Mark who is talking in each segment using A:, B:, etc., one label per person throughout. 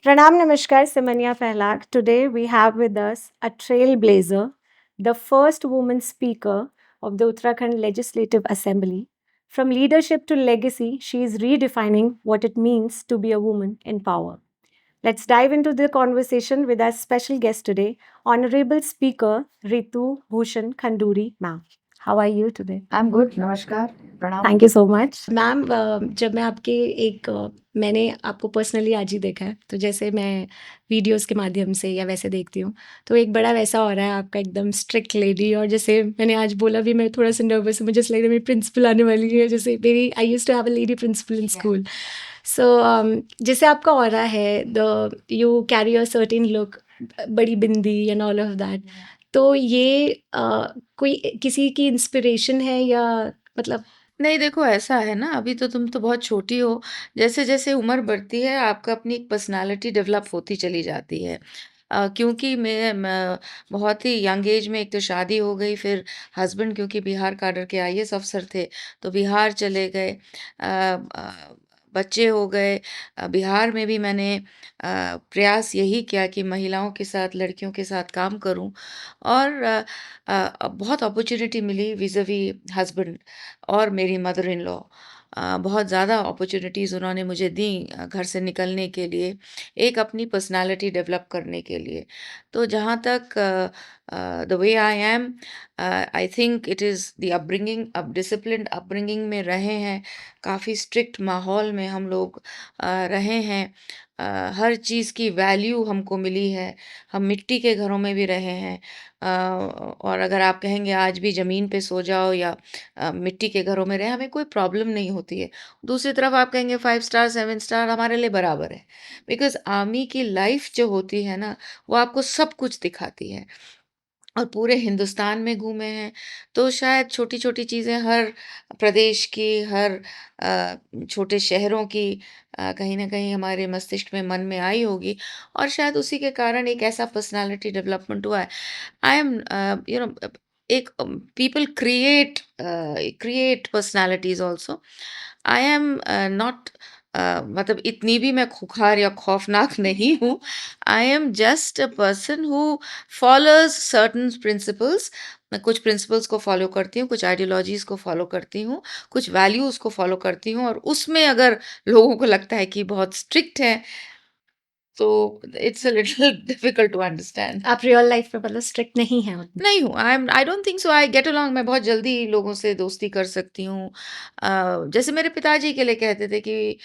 A: Pranam Namaskar, Simanya Fehlak. Today we have with us a trailblazer, the first woman speaker of the Uttarakhand Legislative Assembly. From leadership to legacy, she is redefining what it means to be a woman in power. Let's dive into the conversation with our special guest today, Honorable Speaker Ritu Bhushan Khanduri, ma'am. How are you today?
B: I am good, नमस्कार, प्रणाम।
A: Thank you so much ma'am. जब मैं आपके मैंने आपको personally आज ही देखा है, तो जैसे मैं वीडियोस के माध्यम से या वैसे देखती हूँ, तो एक बड़ा वैसा हो रहा है आपका, एकदम स्ट्रिक्ट लेडी। और जैसे मैंने आज बोला भी, मैं थोड़ा सा नर्वस हूँ, मुझे ऐसा लग रहा है मेरी प्रिंसिपल आने वाली है। जैसे मेरी I used to have a lady principal in school. So जैसे आपका ऑरा है, the you carry a certain look, बड़ी bindi and all of that. तो ये कोई किसी की इंस्पिरेशन है या मतलब?
B: नहीं, देखो ऐसा है ना, अभी तो तुम तो बहुत छोटी हो। जैसे-जैसे उम्र बढ़ती है, आपका अपनी एक पर्सनैलिटी डेवलप होती चली जाती है। क्योंकि मैं बहुत ही यंग एज में एक तो शादी हो गई, फिर हस्बैंड क्योंकि बिहार कैडर के आईएएस अफ़सर थे, तो बिहार चले गए। बच्चे हो गए। बिहार में भी मैंने प्रयास यही किया कि महिलाओं के साथ, लड़कियों के साथ काम करूँ और बहुत अपॉर्च्युनिटी मिली विज़-अ-वी हस्बैंड और मेरी मदर इन लॉ। बहुत ज़्यादा अपॉर्च्युनिटीज़ उन्होंने मुझे दी घर से निकलने के लिए, एक अपनी पर्सनैलिटी डेवलप करने के लिए। तो जहाँ तक the way I am, I think it is the upbringing. अब डिसिप्लिन्ड अपब्रिंगिंग में रहे हैं, काफ़ी स्ट्रिक्ट माहौल में हम लोग रहे हैं। हर चीज़ की वैल्यू हमको मिली है, हम मिट्टी के घरों में भी रहे हैं। और अगर आप कहेंगे आज भी ज़मीन पे सो जाओ या मिट्टी के घरों में रहें, हमें कोई प्रॉब्लम नहीं होती है। दूसरी तरफ आप कहेंगे 5 स्टार, 7 स्टार हमारे लिए बराबर है। बिकॉज़ आर्मी की लाइफ़ जो होती है ना, वो आपको सब कुछ दिखाती है। और पूरे हिंदुस्तान में घूमे हैं, तो शायद छोटी-छोटी चीज़ें हर प्रदेश की, हर छोटे शहरों की कहीं न कहीं हमारे मस्तिष्क में, मन में आई होगी और शायद उसी के कारण एक ऐसा पर्सनैलिटी डेवलपमेंट हुआ है। आई एम यू नो एक people create personalities also. I am not मतलब इतनी भी मैं खूंखार या खौफनाक नहीं हूँ। I am just a person who follows certain principles. मैं कुछ प्रिंसिपल्स को फ़ॉलो करती हूँ, कुछ आइडियोलॉजीज़ को फ़ॉलो करती हूँ, कुछ वैल्यूज़ को फ़ॉलो करती हूँ और उसमें अगर लोगों को लगता है कि बहुत स्ट्रिक्ट है, तो it's a little difficult to understand.
A: आप रियल लाइफ में मतलब स्ट्रिक्ट नहीं हैं उतने?
B: नहीं हूँ, I don't think so, I get along. मैं बहुत जल्दी लोगों से दोस्ती कर सकती हूँ। जैसे मेरे पिताजी के लिए कहते थे कि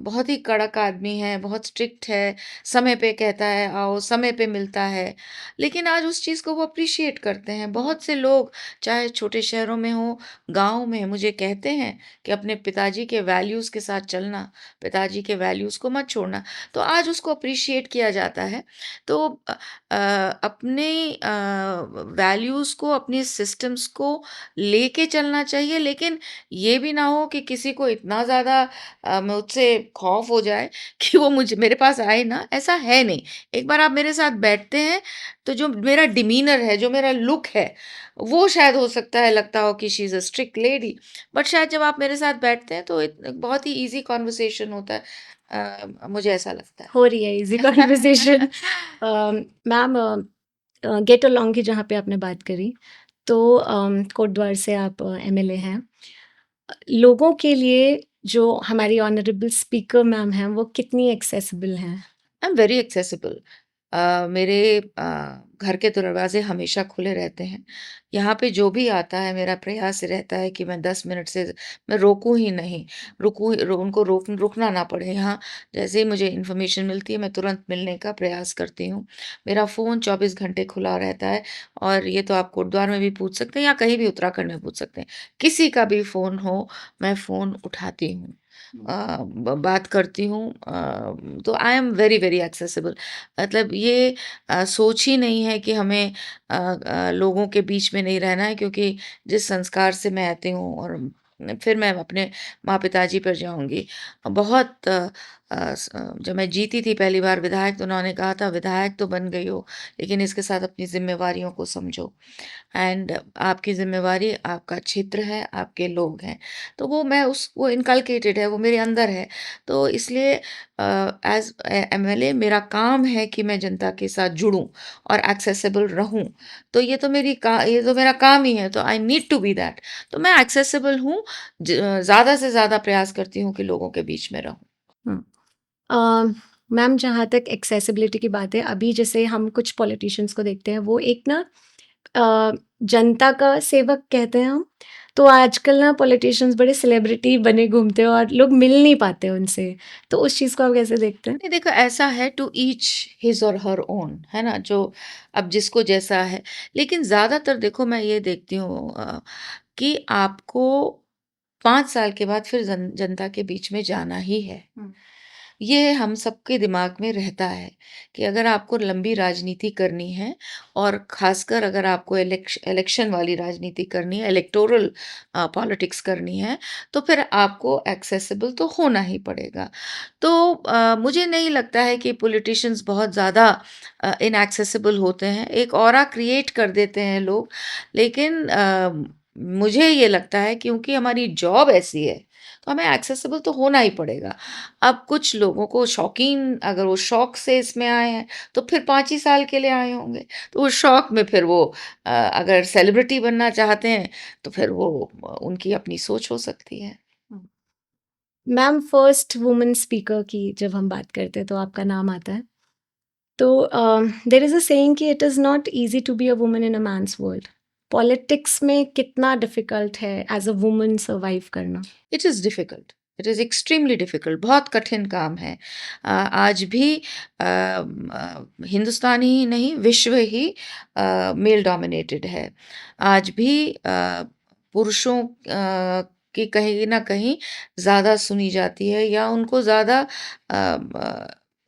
B: बहुत ही कड़क आदमी है, बहुत स्ट्रिक्ट है, समय पे कहता है आओ, समय पे मिलता है। लेकिन आज उस चीज़ को वो अप्रिशिएट करते हैं। बहुत से लोग चाहे छोटे शहरों में हों, गाँव में अपने कहते हैं कि अपने पिताजी के वैल्यूज़ के साथ चलना, पिताजी के वैल्यूज़ को मत छोड़ना। तो आज उसको अप्रिशिएट किया जाता है। तो अपने वैल्यूज़ को, अपने सिस्टम्स को लेके चलना चाहिए, लेकिन ये भी ना हो कि किसी को इतना ज़्यादा मुझसे खौफ हो जाए कि वो मुझे मेरे पास आए ना, ऐसा है नहीं। एक बार आप मेरे साथ बैठते हैं, तो जो मेरा डिमीनर है, जो मेरा लुक है, वो शायद हो सकता है लगता हो कि she is a strict lady, but शायद जब आप मेरे साथ बैठते हैं, तो बहुत ही ईज़ी कन्वर्सेशन होता है। मुझे ऐसा लगता है।
A: हो रही है easy conversation. Ma'am, get along की जहाँ पे आपने बात करी, तो कोटद्वार से आप एमएलए हैं। लोगों के लिए जो हमारी ऑनरेबल स्पीकर मैम हैं, वो कितनी एक्सेसिबल हैं?
B: I am very accessible. मेरे घर के दरवाजे हमेशा खुले रहते हैं। यहाँ पे जो भी आता है, मेरा प्रयास रहता है कि मैं 10 मिनट से मैं रोकूँ ही नहीं, उनको रुकना ना पड़े। यहाँ जैसे ही मुझे इन्फॉर्मेशन मिलती है, मैं तुरंत मिलने का प्रयास करती हूँ। मेरा फ़ोन 24 घंटे खुला रहता है और ये तो आप कोटद्वार में भी पूछ सकते हैं या कहीं भी उत्तराखंड में पूछ सकते हैं। किसी का भी फ़ोन हो, मैं फ़ोन उठाती हूँ। बात करती हूँ। तो I am very very accessible. मतलब ये सोच ही नहीं है कि हमें लोगों के बीच में नहीं रहना है, क्योंकि जिस संस्कार से मैं आती हूँ और फिर मैं अपने माँ पिताजी पर जाऊंगी, बहुत जब मैं जीती थी पहली बार विधायक, तो उन्होंने कहा था, विधायक तो बन गई हो, लेकिन इसके साथ अपनी ज़िम्मेवारियों को समझो। एंड आपकी ज़िम्मेवारी आपका क्षेत्र है, आपके लोग हैं। तो वो इनकल्केटेड है, वो मेरे अंदर है। तो इसलिए एज़ एमएलए मेरा काम है कि मैं जनता के साथ जुड़ूँ और एक्सेसिबल रहूँ। तो ये तो मेरा काम ही है, तो I need to be that. तो मैं एक्सेसिबल हूँ, ज़्यादा से ज़्यादा प्रयास करती हूँ कि लोगों के बीच में रहूँ।
A: हुँ। अ, मैम जहाँ तक एक्सेसिबिलिटी की बात है, अभी जैसे हम कुछ पॉलिटिशियंस को देखते हैं, वो एक ना अ, जनता का सेवक कहते हैं हम, तो आजकल ना पॉलिटिशियंस बड़े सेलिब्रिटी बने घूमते हैं और लोग मिल नहीं पाते उनसे, तो उस चीज़ को आप कैसे देखते हैं?
B: नहीं, देखो, ऐसा है, टू ईच हिज और हर ओन, है ना? जो अब जिसको जैसा है। लेकिन ज़्यादातर देखो, मैं ये देखती हूँ कि आपको 5 साल के बाद फिर जनता के बीच में जाना ही है।
A: हुँ।
B: ये हम सबके दिमाग में रहता है कि अगर आपको लंबी राजनीति करनी है, और ख़ासकर अगर आपको इलेक्शन वाली राजनीति करनी है, इलेक्टोरल पॉलिटिक्स करनी है, तो फिर आपको एक्सेसिबल तो होना ही पड़ेगा। तो मुझे नहीं लगता है कि पॉलिटिशियंस बहुत ज़्यादा इनएक्सेसिबल होते हैं। एक ऑरा क्रिएट कर देते हैं लोग, लेकिन मुझे ये लगता है क्योंकि हमारी जॉब ऐसी है, तो हमें एक्सेसिबल तो होना ही पड़ेगा। अब कुछ लोगों को शौकीन, अगर वो शौक से इसमें आए हैं, तो फिर 5 ही साल के लिए आए होंगे। तो उस शौक में फिर वो अगर सेलिब्रिटी बनना चाहते हैं, तो फिर वो उनकी अपनी सोच हो सकती है।
A: हुँ। मैम फर्स्ट वुमन स्पीकर की जब हम बात करते हैं तो आपका नाम आता है। तो देयर इज़ अ सेइंग कि it is not easy to be a woman in a man's world. Politics में कितना डिफ़िकल्ट है एज़ अ वुमन सर्वाइव करना?
B: It is difficult, it is extremely difficult, बहुत कठिन काम है। आज भी हिंदुस्तान ही नहीं, विश्व ही मेल डोमिनेटेड है। आज भी पुरुषों की कहीं न कहीं ज़्यादा सुनी जाती है, या उनको ज़्यादा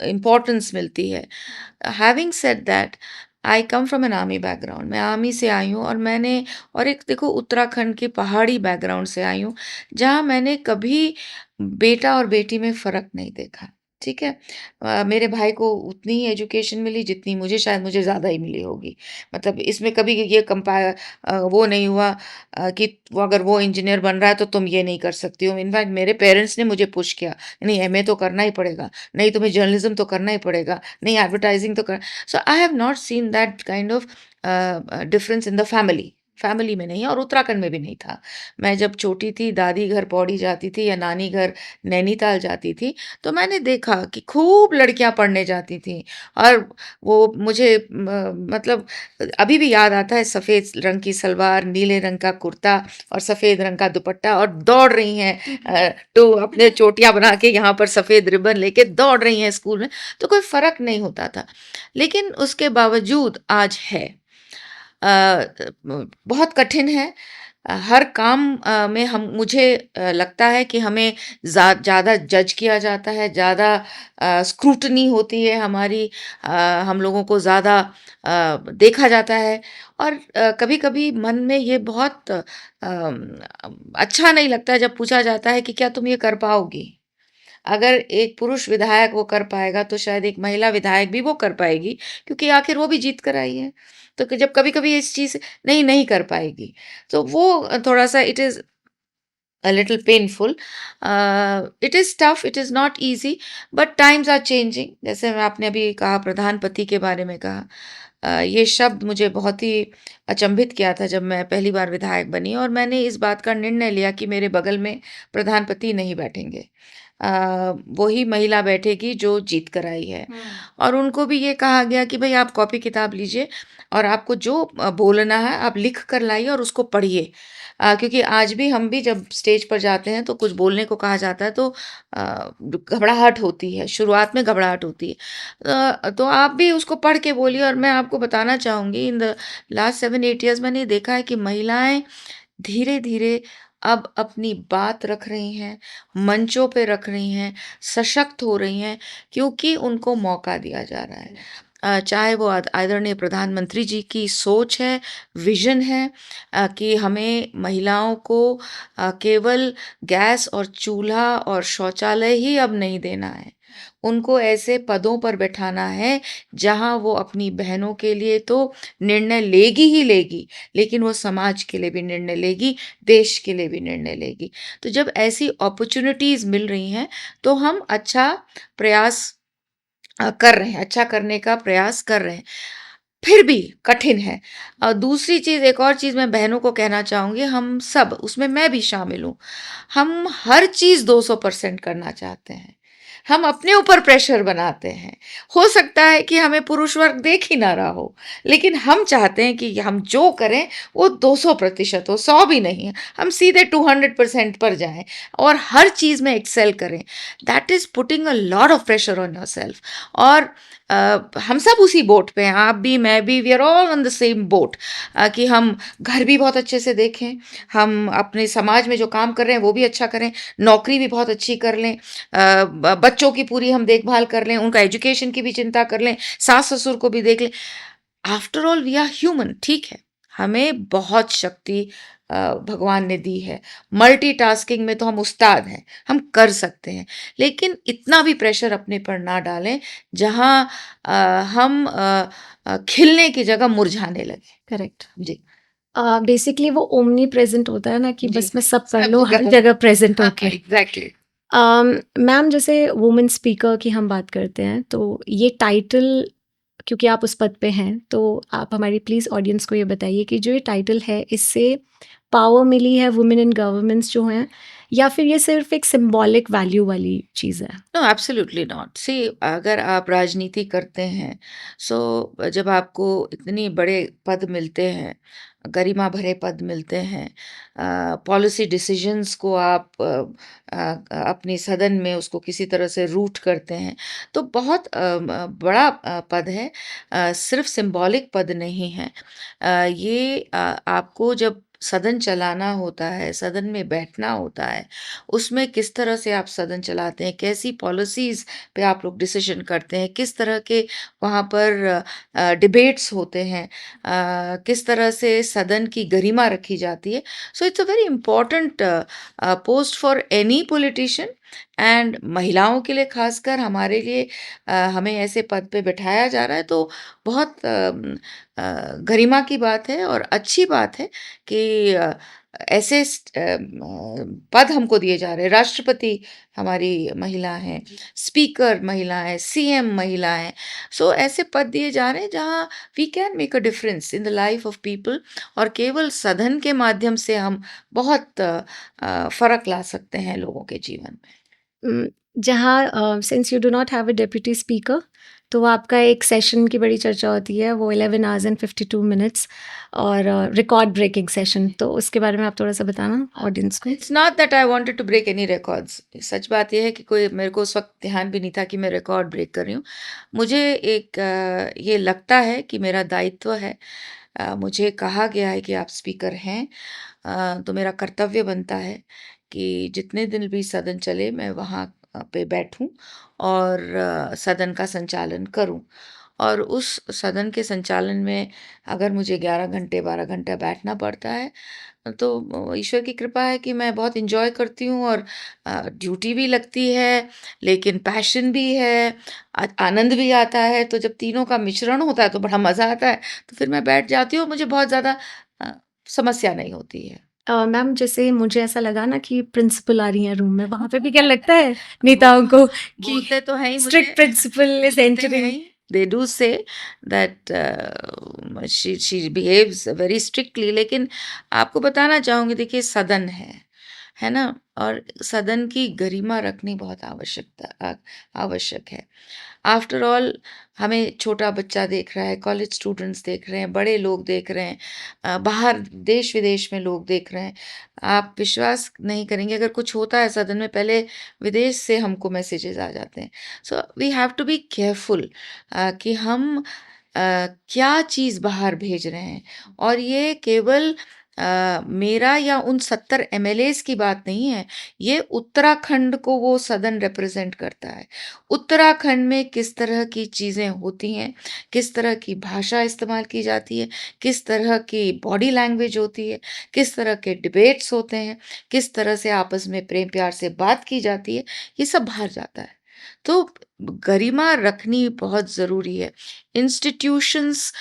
B: इम्पोर्टेंस मिलती है। Having said that, I come from an army background, मैं आर्मी से आई हूँ, और एक देखो, उत्तराखंड के पहाड़ी बैकग्राउंड से आई हूँ, जहाँ मैंने कभी बेटा और बेटी में फ़र्क नहीं देखा, ठीक है? मेरे भाई को उतनी ही एजुकेशन मिली जितनी मुझे, शायद मुझे ज़्यादा ही मिली होगी। मतलब इसमें कभी ये वो नहीं हुआ कि वो अगर वो इंजीनियर बन रहा है तो तुम ये नहीं कर सकती हो। इनफैक्ट मेरे पेरेंट्स ने मुझे पुश किया, नहीं एमए तो करना ही पड़ेगा, नहीं तुम्हें जर्नलिज़्म तो करना ही पड़ेगा, नहीं एडवर्टाइज़िंग तो कर। So I have not seen that kind of difference in the family. Family में नहीं, और उत्तराखंड में भी नहीं था। मैं जब छोटी थी, दादी घर पौड़ी जाती थी या नानी घर नैनीताल जाती थी, तो मैंने देखा कि खूब लड़कियां पढ़ने जाती थीं, और वो मुझे मतलब अभी भी याद आता है, सफ़ेद रंग की सलवार, नीले रंग का कुर्ता और सफ़ेद रंग का दुपट्टा, और दौड़ रही हैं तो अपने चोटियां बना के यहाँ पर सफ़ेद रिबन लेके दौड़ रही हैं स्कूल में। तो कोई फ़र्क नहीं होता था, लेकिन उसके बावजूद आज है। बहुत कठिन है। हर काम में हम मुझे लगता है कि हमें ज़्यादा जज किया जाता है, ज़्यादा स्क्रूटनी होती है हमारी, हम लोगों को ज़्यादा देखा जाता है, और कभी-कभी मन में ये बहुत अच्छा नहीं लगता है जब पूछा जाता है कि क्या तुम ये कर पाओगी? अगर एक पुरुष विधायक वो कर पाएगा, तो शायद एक महिला विधायक भी वो कर पाएगी, क्योंकि आखिर वो भी जीत कर आई है। तो जब कभी-कभी इस चीज़ नहीं, नहीं कर पाएगी, तो वो थोड़ा-सा it is a little painful. It is tough, it is not easy, but times are changing. जैसे मैं आपने अभी कहा, प्रधानपति के बारे में कहा, ये शब्द मुझे बहुत ही अचंभित किया था जब मैं पहली बार विधायक बनी, और मैंने इस बात का निर्णय लिया कि मेरे बगल में प्रधानपति नहीं बैठेंगे। वही महिला बैठेगी जो जीत कर आई है, और उनको भी ये कहा गया कि भाई आप कॉपी किताब लीजिए, और आपको जो बोलना है आप लिख कर लाइए और उसको पढ़िए। क्योंकि आज भी हम भी जब स्टेज पर जाते हैं तो कुछ बोलने को कहा जाता है, तो घबराहट होती है, शुरुआत में घबराहट होती है। तो आप भी उसको पढ़ के बोलिए, और मैं आपको बताना चाहूँगी, इन द लास्ट 7-8 ईयर्स मैंने देखा है कि महिलाएँ धीरे-धीरे अब अपनी बात रख रही हैं, मंचों पे रख रही हैं, सशक्त हो रही हैं, क्योंकि उनको मौका दिया जा रहा है। चाहे वो आदरणीय प्रधानमंत्री जी की सोच है, विज़न है, कि हमें महिलाओं को केवल गैस और चूल्हा और शौचालय ही अब नहीं देना है। उनको ऐसे पदों पर बैठाना है जहाँ वो अपनी बहनों के लिए तो निर्णय लेगी ही लेगी, लेकिन वो समाज के लिए भी निर्णय लेगी, देश के लिए भी निर्णय लेगी। तो जब ऐसी अपॉर्च्युनिटीज़ मिल रही हैं, तो हम अच्छा प्रयास कर रहे हैं, अच्छा करने का प्रयास कर रहे हैं। फिर भी कठिन है। दूसरी चीज़, एक और चीज़ मैं बहनों को कहना चाहूँगी, हम सब, उसमें मैं भी शामिल हूँ, हम हर चीज़ 200% करना चाहते हैं। हम अपने ऊपर प्रेशर बनाते हैं। हो सकता है कि हमें पुरुष वर्ग देख ही ना रहा हो, लेकिन हम चाहते हैं कि हम जो करें वो 200% हो, 100 भी नहीं है। हम सीधे 200% पर जाएँ और हर चीज़ में एक्सेल करें। That is putting a lot of pressure on yourself. और हम सब उसी बोट पे हैं, आप भी, मैं भी, we are all on the same boat, कि हम घर भी बहुत अच्छे से देखें, हम अपने समाज में जो काम कर रहे हैं वो भी अच्छा करें, नौकरी भी बहुत अच्छी कर लें, बच्चों की पूरी हम देखभाल कर लें, उनका एजुकेशन की भी चिंता कर लें, सास ससुर को भी देख लें। After all we are human, ठीक है, हमें बहुत शक्ति भगवान ने दी है, मल्टीटास्किंग में तो हम उस्ताद हैं, हम कर सकते हैं, लेकिन इतना भी प्रेशर अपने पर ना डालें जहाँ हम खिलने की जगह मुरझाने लगें।
A: करेक्ट।
B: जी।
A: बेसिकली वो ओमनी प्रेजेंट होता है ना, कि
B: जी।
A: बस मैं सब कर
B: सब
A: लूँ, हर
B: जगह।
A: जगह प्रेजेंट
B: हाँ,
A: होके।
B: एग्जैक्टली।
A: मैम, जैसे वुमेन स्पीकर की हम बात करते हैं, तो ये टाइटल, क्योंकि आप उस पद पे हैं, तो आप हमारी प्लीज़ ऑडियंस को ये बताइए कि जो ये टाइटल है, इससे पावर मिली है वुमेन इन गवर्नमेंट्स जो हैं, या फिर ये सिर्फ एक सिंबॉलिक वैल्यू वाली चीज़ है?
B: No, absolutely not. सी, अगर आप राजनीति करते हैं, सो जब आपको इतनी बड़े पद मिलते हैं, गरिमा भरे पद मिलते हैं, पॉलिसी डिसीजंस को आप अपनी सदन में उसको किसी तरह से रूट करते हैं, तो बहुत बड़ा पद है, सिर्फ सिंबॉलिक पद नहीं है। ये आपको जब सदन चलाना होता है, सदन में बैठना होता है, उसमें किस तरह से आप सदन चलाते हैं, कैसी पॉलिसीज़ पे आप लोग डिसीजन करते हैं, किस तरह के वहाँ पर डिबेट्स होते हैं, किस तरह से सदन की गरिमा रखी जाती है। So it's a very important post for any politician, and महिलाओं के लिए खासकर, हमारे लिए हमें ऐसे पद पे बिठाया जा रहा है, तो बहुत गरिमा की बात है और अच्छी बात है कि ऐसे पद हमको दिए जा रहे हैं। राष्ट्रपति हमारी महिला हैं, स्पीकर महिला है, सीएम महिला है। सो ऐसे पद दिए जा रहे हैं जहाँ we can make a difference in the life of people, और केवल सदन के माध्यम से हम बहुत फर्क ला सकते हैं लोगों के जीवन में।
A: जहाँ since you do not have a deputy speaker, तो आपका एक सेशन की बड़ी चर्चा होती है, वो 11 आवर्स एंड 52 मिनट्स, और रिकॉर्ड ब्रेकिंग सेशन, तो उसके बारे में आप थोड़ा सा बताना ऑडियंस को।
B: It's not that I wanted to break any records. सच बात यह है कि कोई, मेरे को उस वक्त ध्यान भी नहीं था कि मैं रिकॉर्ड ब्रेक कर रही हूँ। मुझे एक ये लगता है कि मेरा दायित्व है, मुझे कहा गया है कि आप स्पीकर हैं, तो मेरा कर्तव्य बनता है कि जितने दिन भी सदन चले मैं वहाँ पे बैठूं और सदन का संचालन करूं। और उस सदन के संचालन में अगर मुझे 11 घंटे 12 घंटा बैठना पड़ता है, तो ईश्वर की कृपा है कि मैं बहुत एंजॉय करती हूँ, और ड्यूटी भी लगती है, लेकिन पैशन भी है, आनंद भी आता है। तो जब तीनों का मिश्रण होता है तो बड़ा मज़ा आता है, तो फिर मैं बैठ जाती हूँ, मुझे बहुत ज़्यादा समस्या नहीं होती है।
A: मैम, जैसे मुझे ऐसा लगा ना कि प्रिंसिपल आ रही हैं रूम में, वहाँ पे भी क्या लगता है नेताओं को कि
B: बोलते तो हैं ही मुझे,
A: स्ट्रिक्ट प्रिंसिपल इज
B: बोलते हैं
A: entering?
B: He. They do say that she behaves very strictly, लेकिन आपको बताना चाहूँगी, देखिए सदन है ना? और सदन की गरिमा रखनी बहुत आवश्यक है। आफ्टर ऑल, हमें छोटा बच्चा देख रहा है, कॉलेज स्टूडेंट्स देख रहे हैं, बड़े लोग देख रहे हैं, बाहर देश विदेश में लोग देख रहे हैं। आप विश्वास नहीं करेंगे, अगर कुछ होता है सदन में, पहले विदेश से हमको मैसेजेस आ जाते हैं। So we have to be careful कि हम क्या चीज़ बाहर भेज रहे हैं। और ये केवल मेरा या उन 70 एमएलएज की बात नहीं है, ये उत्तराखंड को वो सदन रिप्रेजेंट करता है। उत्तराखंड में किस तरह की चीज़ें होती हैं, किस तरह की भाषा इस्तेमाल की जाती है, किस तरह की बॉडी लैंग्वेज होती है, किस तरह के डिबेट्स होते हैं, किस तरह से आपस में प्रेम प्यार से बात की जाती है, ये सब बाहर जाता है। तो गरिमा रखनी बहुत ज़रूरी है। इंस्टीट्यूशंस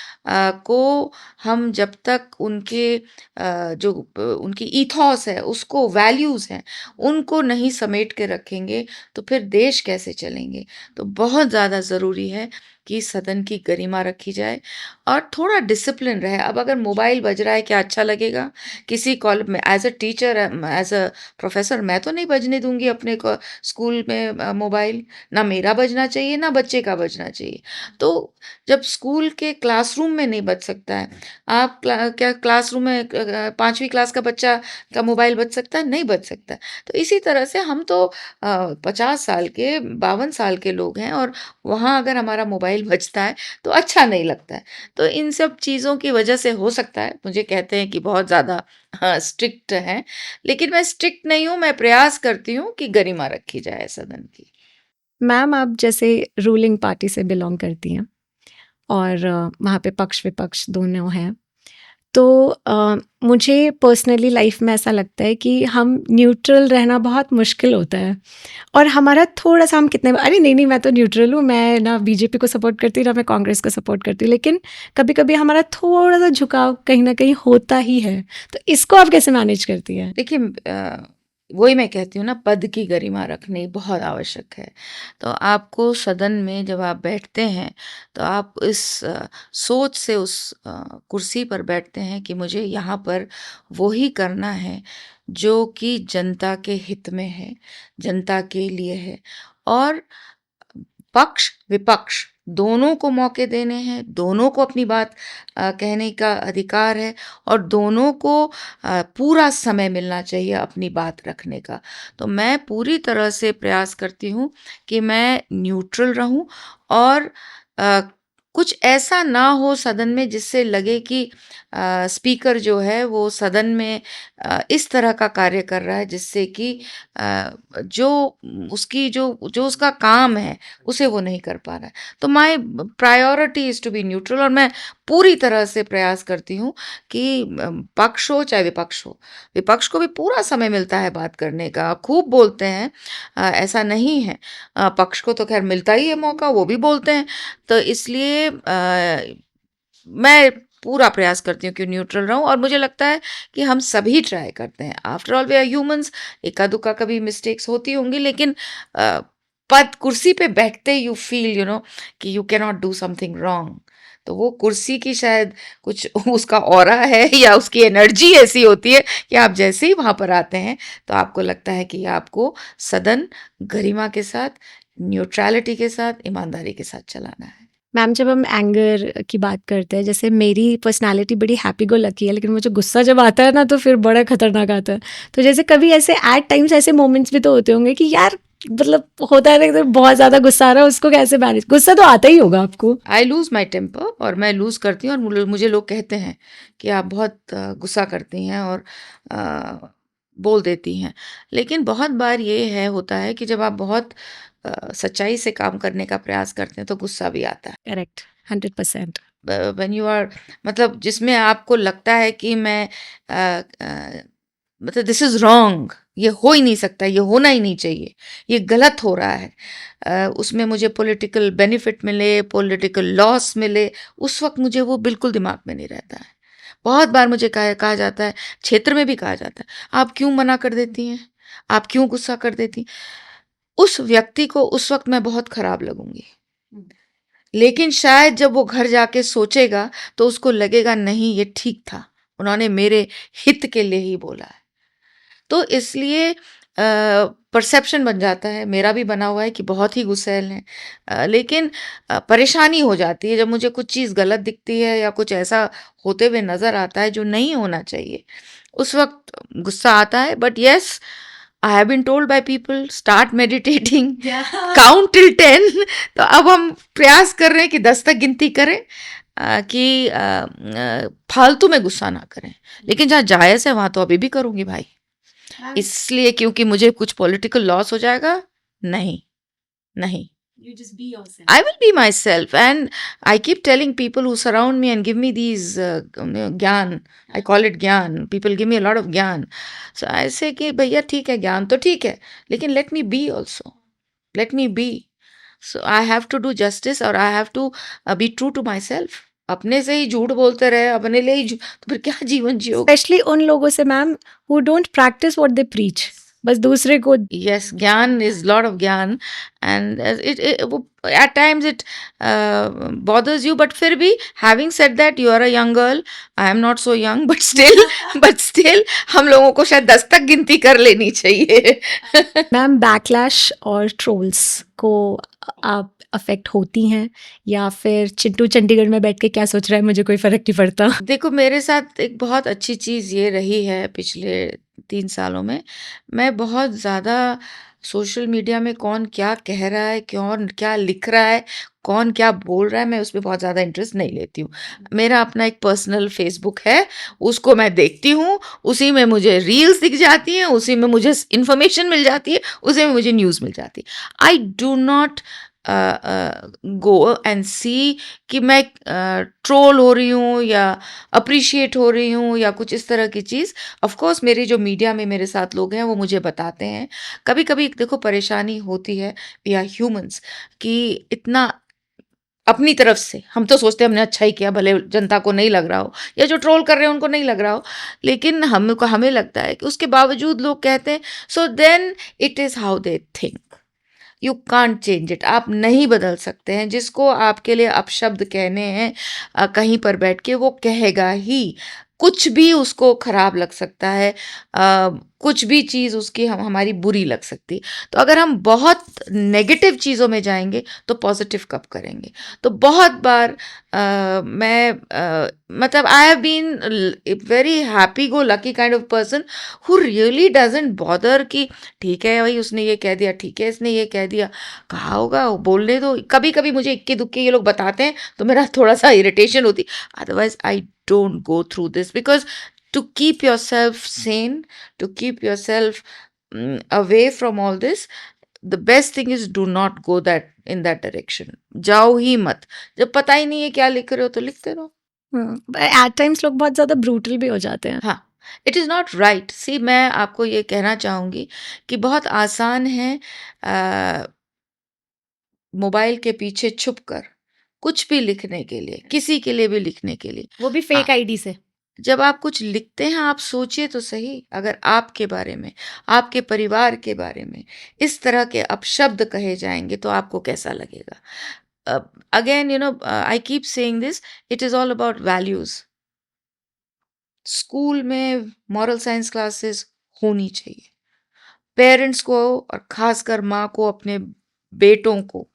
B: को हम जब तक उनके जो उनकी ईथॉस है, उसको वैल्यूज़ हैं, उनको नहीं समेट के रखेंगे, तो फिर देश कैसे चलेंगे? तो बहुत ज़्यादा ज़रूरी है कि सदन की गरिमा रखी जाए और थोड़ा डिसिप्लिन रहे। अब अगर मोबाइल बज रहा है, क्या अच्छा लगेगा? किसी कॉल में as a teacher, as a professor मैं तो नहीं बजने दूँगी अपने स्कूल में मोबाइल। ना मेरा बजना चाहिए, ना बच्चे का बजना चाहिए। तो जब स्कूल के क्लासरूम में नहीं बज सकता है, आप क्या क्लासरूम में 5वीं क्लास का बच्चा का मोबाइल बज सकता है? नहीं बज सकता है। तो इसी तरह से हम तो 50 साल के, 52 साल के लोग हैं और वहाँ अगर हमारा मोबाइल बजता है, तो अच्छा नहीं लगता है। तो इन सब चीज़ों की वजह से हो सकता है, मुझे कहते हैं कि बहुत ज़्यादा स्ट्रिक्ट हैं, लेकिन मैं स्ट्रिक्ट नहीं हूँ, मैं प्रयास करती हूँ कि गरिमा रखी जाए सदन की।
A: मैम आप जैसे रूलिंग पार्टी से बिलॉन्ग करती हैं और वहाँ पे पक्ष-विपक्ष दोनों हैं। तो मुझे पर्सनली लाइफ में ऐसा लगता है कि हम न्यूट्रल रहना बहुत मुश्किल होता है और हमारा थोड़ा-सा हम कितने अरे नहीं-नहीं मैं तो न्यूट्रल हूँ, मैं ना बीजेपी को सपोर्ट करती हूँ, ना मैं कांग्रेस को सपोर्ट करती हूँ। लेकिन कभी-कभी हमारा थोड़ा-सा झुकाव कहीं न कहीं होता ही है। तो इसको आप कैसे मैनेज करती हैं?
B: देखिए वही मैं कहती हूँ ना, पद की गरिमा रखनी बहुत आवश्यक है। तो आपको सदन में जब आप बैठते हैं, तो आप इस सोच से उस कुर्सी पर बैठते हैं कि मुझे यहाँ पर वो ही करना है जो कि जनता के हित में है, जनता के लिए है और पक्ष विपक्ष दोनों को मौके देने हैं, दोनों को अपनी बात कहने का अधिकार है और दोनों को पूरा समय मिलना चाहिए अपनी बात रखने का। तो मैं पूरी तरह से प्रयास करती हूँ कि मैं न्यूट्रल रहूँ और अ, कुछ ऐसा ना हो सदन में जिससे लगे कि स्पीकर जो है वो सदन में इस तरह का कार्य कर रहा है जिससे कि जो उसकी जो जो उसका काम है उसे वो नहीं कर पा रहा है। तो my priority is to be neutral और मैं पूरी तरह से प्रयास करती हूँ कि पक्ष हो चाहे विपक्ष हो, विपक्ष को भी पूरा समय मिलता है बात करने का, खूब बोलते हैं, ऐसा नहीं है। पक्ष को तो ख़ैर मिलता ही है मौका, वो भी बोलते हैं। तो इसलिए मैं पूरा प्रयास करती हूँ कि न्यूट्रल रहूँ और मुझे लगता है कि हम सभी ट्राई करते हैं। After all we are humans, इक्का-दुक्का कभी मिस्टेक्स होती होंगी लेकिन पद कुर्सी पे बैठते यू फील कि you can not do something wrong. तो वो कुर्सी की शायद कुछ उसका ऑरा है या उसकी एनर्जी ऐसी होती है कि आप जैसे ही वहाँ पर आते हैं, तो आपको लगता है कि आपको सदन गरिमा के साथ, न्यूट्रैलिटी के साथ, ईमानदारी के साथ चलाना है।
A: मैम जब हम एंगर की बात करते हैं, जैसे मेरी पर्सनैलिटी बड़ी हैप्पी गो लकी है, लेकिन मुझे गुस्सा जब आता है ना तो फिर बड़ा खतरनाक आता है। तो जैसे कभी ऐसे एट टाइम्स ऐसे मोमेंट्स भी तो होते होंगे कि यार मतलब होता है ना एकदम बहुत ज़्यादा गुस्सा आ रहा है, उसको कैसे मैनेज, गुस्सा तो आता ही होगा आपको?
B: आई लूज़ माई टेम्पर और मैं लूज़ करती हूँ और मुझे लोग कहते हैं कि आप बहुत गुस्सा करती हैं और बोल देती हैं। लेकिन बहुत बार ये है होता है कि जब आप बहुत सच्चाई से काम करने का प्रयास करते हैं तो गुस्सा भी आता है।
A: करेक्ट, 100%।
B: व्हेन यू आर मतलब जिसमें आपको लगता है कि मैं मतलब दिस इज़ रॉन्ग, ये हो ही नहीं सकता, ये होना ही नहीं चाहिए, ये गलत हो रहा है। उसमें मुझे पॉलिटिकल बेनिफिट मिले, पॉलिटिकल लॉस मिले, उस वक़्त मुझे वो बिल्कुल दिमाग में नहीं रहता है। बहुत बार मुझे कहा कहा जाता है, क्षेत्र में भी कहा जाता है, "आप क्यों मना कर देती हैं? आप क्यों गुस्सा कर देती हैं?" उस व्यक्ति को उस वक़्त मैं बहुत खराब लगूँगी। लेकिन शायद जब वो घर जाके सोचेगा, तो उसको लगेगा नहीं ये ठीक था, उन्होंने मेरे हित के लिए ही बोला है। तो इसलिए परसेप्शन बन जाता है, मेरा भी बना हुआ है कि बहुत ही गुस्सैल हैं। लेकिन परेशानी हो जाती है जब मुझे कुछ चीज़ गलत दिखती है या कुछ ऐसा होते हुए नज़र आता है जो नहीं होना चाहिए। उस वक़्त गुस्सा आता है but yes, I have been told by people start meditating, count till 10। तो अब हम प्रयास कर रहे हैं कि 10 तक गिनती करें, कि फालतू में गुस्सा ना करें। लेकिन जहाँ जायज़ है वहाँ तो अभी भी करूँगी भाई। इसलिए क्योंकि मुझे कुछ पॉलिटिकल लॉस हो जाएगा? नहीं, नहीं।
A: You just be yourself.
B: I will be myself and I keep telling people who surround me and give me these ज्ञान, I call it ज्ञान, people give me a lot of ज्ञान. So I say कि भैया ठीक है ज्ञान तो ठीक है, लेकिन let me be also, let me be. So I have to do justice और I have to be true to myself. अपने से ही झूठ बोलते रहे, अपने लिए ही तो फिर क्या जीवन जियोगे?
A: स्पेशली उन लोगों से ma'am who don't practice what they preach, बस दूसरे को
B: Yes, gyan is lot of gyan, and at times it bothers you. But फिर भी, having said that, you are a young girl. I am not so young, but still, but still, हम लोगों को शायद 10 तक गिनती कर लेनी चाहिए।
A: मैम बैकलैश और ट्रोल्स को आप अफेक्ट होती हैं, या फिर चिंटू चंडीगढ़ में बैठ के क्या सोच रहा है मुझे कोई फर्क नहीं पड़ता?
B: देखो, मेरे साथ एक बहुत अच्छी चीज़ ये रही है पिछले 3 सालों में। मैं बहुत ज़्यादा सोशल मीडिया में कौन क्या कह रहा है, कौन क्या लिख रहा है, कौन क्या बोल रहा है, मैं उसमें बहुत ज़्यादा इंटरेस्ट नहीं लेती हूँ। मेरा अपना एक पर्सनल फ़ेसबुक है, उसको मैं देखती हूँ, उसी में मुझे रील्स दिख जाती हैं, उसी में मुझे इन्फॉर्मेशन मिल जाती है, उसी में मुझे न्यूज़ मिल जाती है। I do not go and see कि मैं ट्रोल हो रही हूँ या अप्रिशिएट हो रही हूँ या कुछ इस तरह की चीज़। ऑफ कोर्स मेरी जो मीडिया में मेरे साथ लोग हैं वो मुझे बताते हैं। कभी-कभी देखो परेशानी होती है, वी आर ह्यूमन्स, कि इतना अपनी तरफ से हम तो सोचते हैं हमने अच्छा ही किया, भले जनता को नहीं लग रहा हो या जो ट्रोल कर रहे हैं उनको नहीं लग रहा हो, लेकिन हमें लगता है कि उसके बावजूद लोग कहते हैं, so then it is how they think. You can't change it. आप नहीं बदल सकते हैं। जिसको आपके लिए अपशब्द कहने हैं कहीं पर बैठ के, वो कहेगा ही। कुछ भी उसको खराब लग सकता है, कुछ भी चीज़ उसकी हमारी बुरी लग सकती है। तो अगर हम बहुत नेगेटिव चीज़ों में जाएंगे तो पॉजिटिव कब करेंगे? तो बहुत बार मतलब I have been very happy go lucky kind of person who really doesn't bother कि ठीक है भाई उसने ये कह दिया, ठीक है इसने ये कह दिया, कहा होगा वो बोलने दो। कभी कभी मुझे इक्के दुक्के ये लोग बताते हैं तो मेरा थोड़ा सा इरिटेशन होती, otherwise I don't go through this, because to keep yourself sane, to keep yourself away from all this, the best thing is do not go in that direction. जाओ ही मत। जब पता ही नहीं है क्या लिख रहे हो तो लिखते रहो।
A: एट टाइम्स लोग बहुत ज़्यादा ब्रूटल भी हो जाते हैं।
B: हाँ, इट इज़ नॉट राइट। सी, मैं आपको ये कहना चाहूँगी कि बहुत आसान है मोबाइल के पीछे छुप कर कुछ भी लिखने के लिए, किसी के लिए भी लिखने के लिए,
A: वो भी फेक आईडी से।
B: जब आप कुछ लिखते हैं आप सोचिए तो सही, अगर आपके बारे में, आपके परिवार के बारे में इस तरह के अपशब्द कहे जाएंगे तो आपको कैसा लगेगा? Again I keep saying this, it is all about values. School में मॉरल साइंस क्लासेस होनी चाहिए। पेरेंट्स को और खासकर माँ को अपने बेटों को,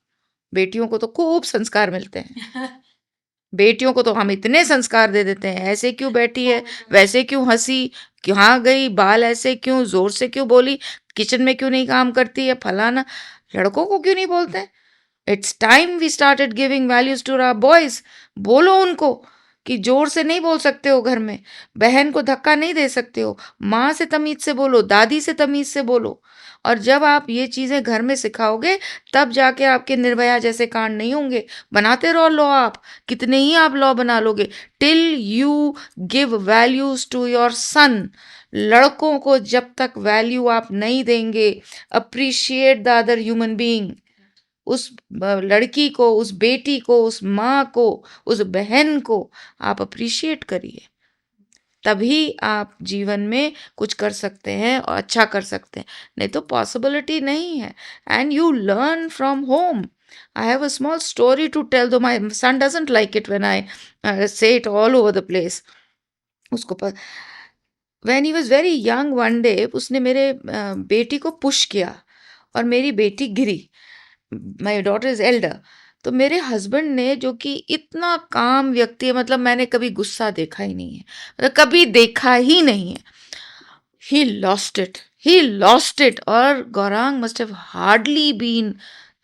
B: बेटियों को तो खूब संस्कार मिलते हैं, बेटियों को तो हम इतने संस्कार दे देते हैं, ऐसे क्यों बैठी है, वैसे क्यों हंसी, कहाँ गई, बाल ऐसे क्यों, जोर से क्यों बोली, किचन में क्यों नहीं काम करती है, फलाना। लड़कों को क्यों नहीं बोलते हैं? It's time we started giving values to our boys. बोलो उनको कि जोर से नहीं बोल सकते हो, घर में बहन को धक्का नहीं दे सकते हो, माँ से तमीज से बोलो, दादी से तमीज से बोलो। और जब आप ये चीज़ें घर में सिखाओगे तब जाके आपके निर्भया जैसे कांड नहीं होंगे। बनाते रहो लॉ, आप कितने ही आप लॉ बना लोगे, till you give values to your son. लड़कों को जब तक वैल्यू आप नहीं देंगे, appreciate the other human being, उस लड़की को, उस बेटी को, उस माँ को, उस बहन को आप अप्रिशिएट करिए, तभी आप जीवन में कुछ कर सकते हैं और अच्छा कर सकते हैं। नहीं तो पॉसिबिलिटी नहीं है। And you learn from home. I have a small story to tell, though my son doesn't like it when I say it all over the place. उसको when he was very young, one day उसने मेरे बेटी को push किया और मेरी बेटी गिरी। My daughter is elder. तो मेरे हस्बैंड ने, जो कि इतना काम व्यक्ति है, मतलब मैंने कभी गुस्सा देखा ही नहीं है, मतलब कभी देखा ही नहीं है, ही लॉस्ट इट। और Gaurang must have hardly been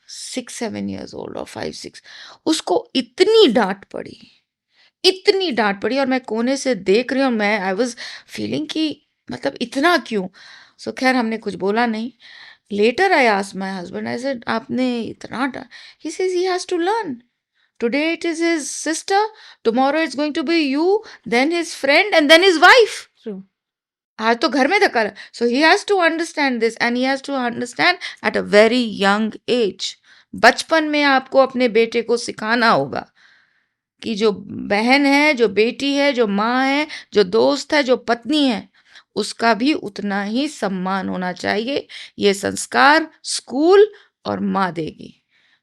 B: 6-7 years old और 5-6। उसको इतनी डांट पड़ी, इतनी डांट पड़ी, और मैं कोने से देख रही हूँ, मैं आई वॉज फीलिंग कि मतलब इतना क्यों। सो खैर हमने कुछ बोला नहीं। Later I asked my husband, I said, आपने इतना He says he has to learn. Today it is his sister, tomorrow it's going to be you, then his friend, and then his wife.
A: True.
B: आज तो घर में धक्का रहा। So he has to understand this, and he has to understand at a very young age. बचपन में आपको अपने बेटे को सिखाना होगा कि जो बहन है, जो बेटी है, जो माँ है, जो दोस्त है, जो पत्नी है, उसका भी उतना ही सम्मान होना चाहिए। ये संस्कार स्कूल और माँ देगी।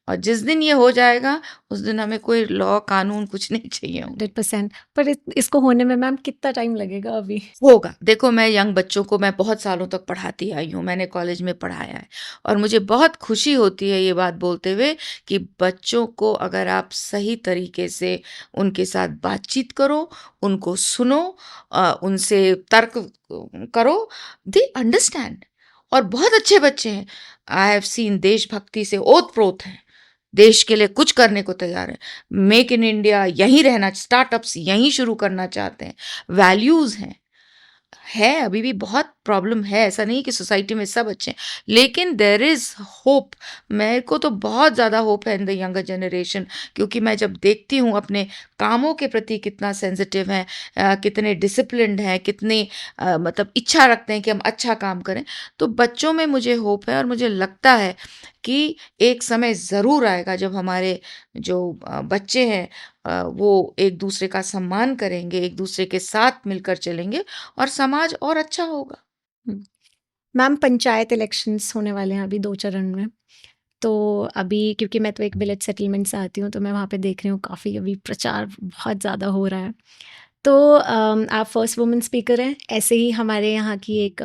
B: और जिस दिन ये हो जाएगा, उस दिन हमें कोई लॉ, कानून कुछ नहीं चाहिए होंगे।
A: 100%। पर इसको होने में मैम कितना टाइम लगेगा अभी?
B: होगा। देखो, मैं यंग बच्चों को मैं बहुत सालों तक पढ़ाती आई हूँ, मैंने कॉलेज में पढ़ाया है और मुझे बहुत खुशी होती है ये बात बोलते हुए कि बच्चों को अगर आप सही तरीके से उनके साथ बातचीत करो, उनको सुनो, उनसे तर्क करो, दे अंडरस्टैंड। और बहुत अच्छे बच्चे हैं। आई हैव सीन देशभक्ति से ओत-प्रोत हैं, देश के लिए कुछ करने को तैयार हैं। मेक इन इंडिया, यहीं रहना, स्टार्टअप्स यहीं शुरू करना चाहते हैं, वैल्यूज़ हैं। है, अभी भी बहुत प्रॉब्लम है, ऐसा नहीं कि सोसाइटी में सब अच्छे हैं, लेकिन देयर इज़ होप। मेरे को तो बहुत ज़्यादा होप है इन द यंगर जनरेशन, क्योंकि मैं जब देखती हूँ अपने कामों के प्रति कितना सेंसिटिव हैं, कितने डिसिप्लिन्ड हैं, कितने मतलब इच्छा रखते हैं कि हम अच्छा काम करें, तो बच्चों में मुझे होप है और मुझे लगता है कि एक समय ज़रूर आएगा जब हमारे जो बच्चे हैं वो एक दूसरे का सम्मान करेंगे, एक दूसरे के साथ मिलकर चलेंगे और समाज और अच्छा होगा।
A: हुँ। मैम, पंचायत इलेक्शंस होने वाले हैं अभी 2 चरण में। तो अभी क्योंकि मैं तो एक विलेज सेटलमेंट से आती हूँ, तो मैं वहाँ पे देख रही हूँ काफ़ी अभी प्रचार बहुत ज़्यादा हो रहा है। तो आप फर्स्ट वुमन स्पीकर हैं। ऐसे ही हमारे यहाँ की एक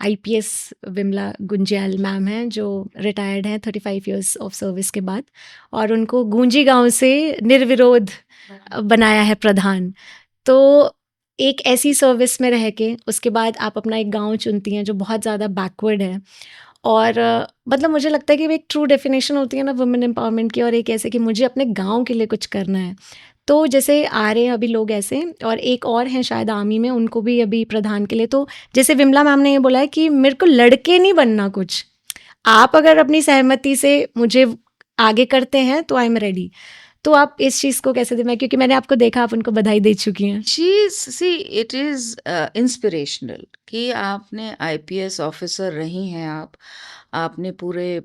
A: आईपीएस विमला गुंज्याल मैम हैं, जो रिटायर्ड हैं 35 इयर्स ऑफ सर्विस के बाद, और उनको गूंजी गाँव से निर्विरोध बनाया है प्रधान। तो एक ऐसी सर्विस में रह के उसके बाद आप अपना एक गाँव चुनती हैं जो बहुत ज़्यादा बैकवर्ड है, और मतलब मुझे लगता है कि वो एक ट्रू डेफिनेशन होती है ना वुमेन एम्पावरमेंट की, और एक ऐसे कि मुझे अपने गाँव के लिए कुछ करना है। तो जैसे आ रहे हैं अभी लोग ऐसे, और एक और हैं शायद आर्मी में, उनको भी अभी प्रधान के लिए, तो जैसे विमला मैम ने ये बोला है कि मेरे को लड़के नहीं बनना कुछ, आप अगर अपनी सहमति से मुझे आगे करते हैं तो आई एम रेडी। तो आप इस चीज़ को कैसे मैं, क्योंकि मैंने आपको देखा, आप उनको बधाई दे चुकी हैं।
B: सी इट इज़ इंस्पिरेशनल कि आपने आईपीएस ऑफिसर रही हैं आप, आपने पूरे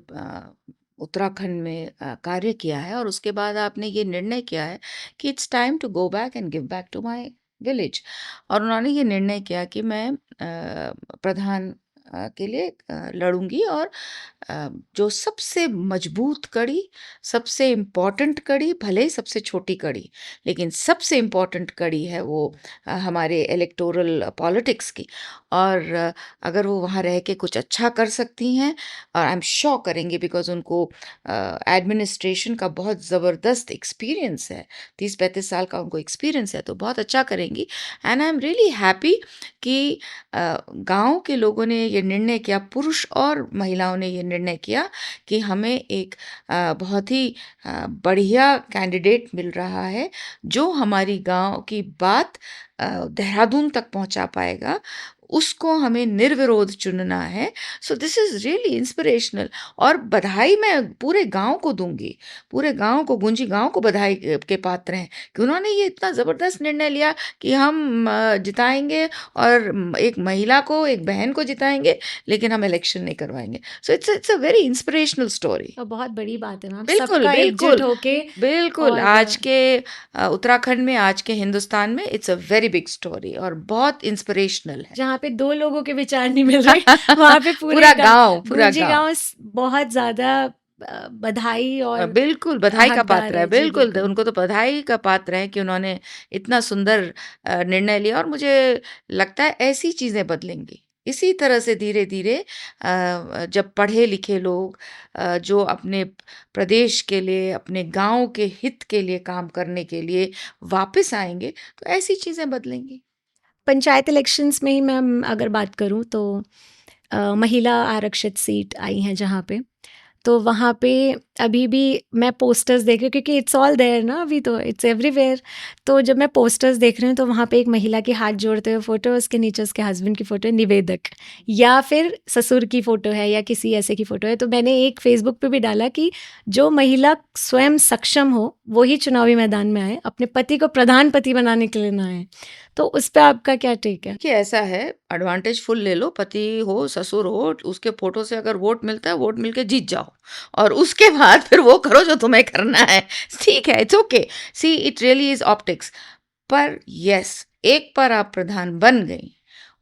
B: उत्तराखंड में कार्य किया है और उसके बाद आपने ये निर्णय किया है कि it's time to go back and give back to my village. और उन्होंने ये निर्णय किया कि मैं प्रधान के लिए लड़ूंगी और जो सबसे मजबूत कड़ी, सबसे इम्पोर्टेंट कड़ी, भले ही सबसे छोटी कड़ी, लेकिन सबसे इम्पोर्टेंट कड़ी है वो हमारे इलेक्टोरल पॉलिटिक्स की। और अगर वो वहाँ रह के कुछ अच्छा कर सकती हैं, और आई एम श्योर करेंगी बिकॉज़ उनको एडमिनिस्ट्रेशन का बहुत ज़बरदस्त एक्सपीरियंस है, 30-35 साल का उनको एक्सपीरियंस है, तो बहुत अच्छा करेंगी। And I am really happy कि गाँव के लोगों ने ये निर्णय किया, पुरुष और महिलाओं ने ये निर्णय किया कि हमें एक बहुत ही बढ़िया कैंडिडेट मिल रहा है, जो हमारी गाँव की बात देहरादून तक पहुँचा पाएगा, उसको हमें निर्विरोध चुनना है। So this is really inspirational. और बधाई मैं पूरे गाँव को दूँगी, पूरे गाँव को, गुंजी गाँव को बधाई के पात्र हैं कि उन्होंने ये इतना ज़बरदस्त निर्णय लिया कि हम जिताएँगे और एक महिला को, एक बहन को जिताएँगे, लेकिन हम इलेक्शन नहीं करवाएँगे। So it's a very inspirational story.
A: तो बहुत बड़ी बात है मैम,
B: बिल्कुल,
A: सबका एकजुट
B: बिल्कुल,
A: होके।
B: बिल्कुल।
A: और
B: आज के उत्तराखंड में, आज के हिंदुस्तान में it's a very big story और बहुत इंस्पिरेशनल है।
A: जहाँ पे 2 लोगों के विचार नहीं मिल रहे, वहाँ पे पूरे
B: पूरा गाँव, पूरा
A: गूंजी
B: गाँव।
A: गाँव बहुत ज़्यादा बधाई और
B: बिल्कुल, बधाई का
A: हकदार
B: पात्र है,
A: है। जी,
B: बिल्कुल,
A: बिल्कुल।
B: उनको तो बधाई का पात्र है कि उन्होंने इतना सुंदर निर्णय लिया। और मुझे लगता है ऐसी चीज़ें बदलेंगी। इसी तरह से धीरे-धीरे जब पढ़े-लिखे लोग जो अपने प्रदेश के लिए, अपने गाँव के हित के लिए काम करने के लिए वापस आएँगे, तो ऐसी चीज़ें बदलेंगी।
A: पंचायत इलेक्शंस में ही मैम अगर बात करूँ तो महिला आरक्षित सीट आई हैं जहाँ पे, तो वहाँ पे अभी भी मैं पोस्टर्स देख रही हूँ, क्योंकि इट्स ऑल देयर ना, अभी तो इट्स एवरीवेयर। तो जब मैं पोस्टर्स देख रही हूँ तो वहाँ पे एक महिला की हाथ जोड़ते हुए फ़ोटो है, उसके नीचे उसके हस्बैंड की फ़ोटो है, निवेदक, या फिर ससुर की फ़ोटो है, या किसी ऐसे की फ़ोटो है। तो मैंने एक फ़ेसबुक पे भी डाला कि जो महिला स्वयं सक्षम हो, वो ही चुनावी मैदान में आए, अपने पति को प्रधानपति बनाने के लिए ना आए। तो उस पे आपका क्या टेक है?
B: कि ऐसा है, एडवांटेज फुल ले लो, पति हो ससुर हो, उसके फोटो से अगर वोट मिलता है, वोट मिलके जीत जाओ, और उसके बाद फिर वो करो जो तुम्हें करना है। ठीक है, it's okay. See, it really is optics. पर यस, एक बार आप प्रधान बन गई,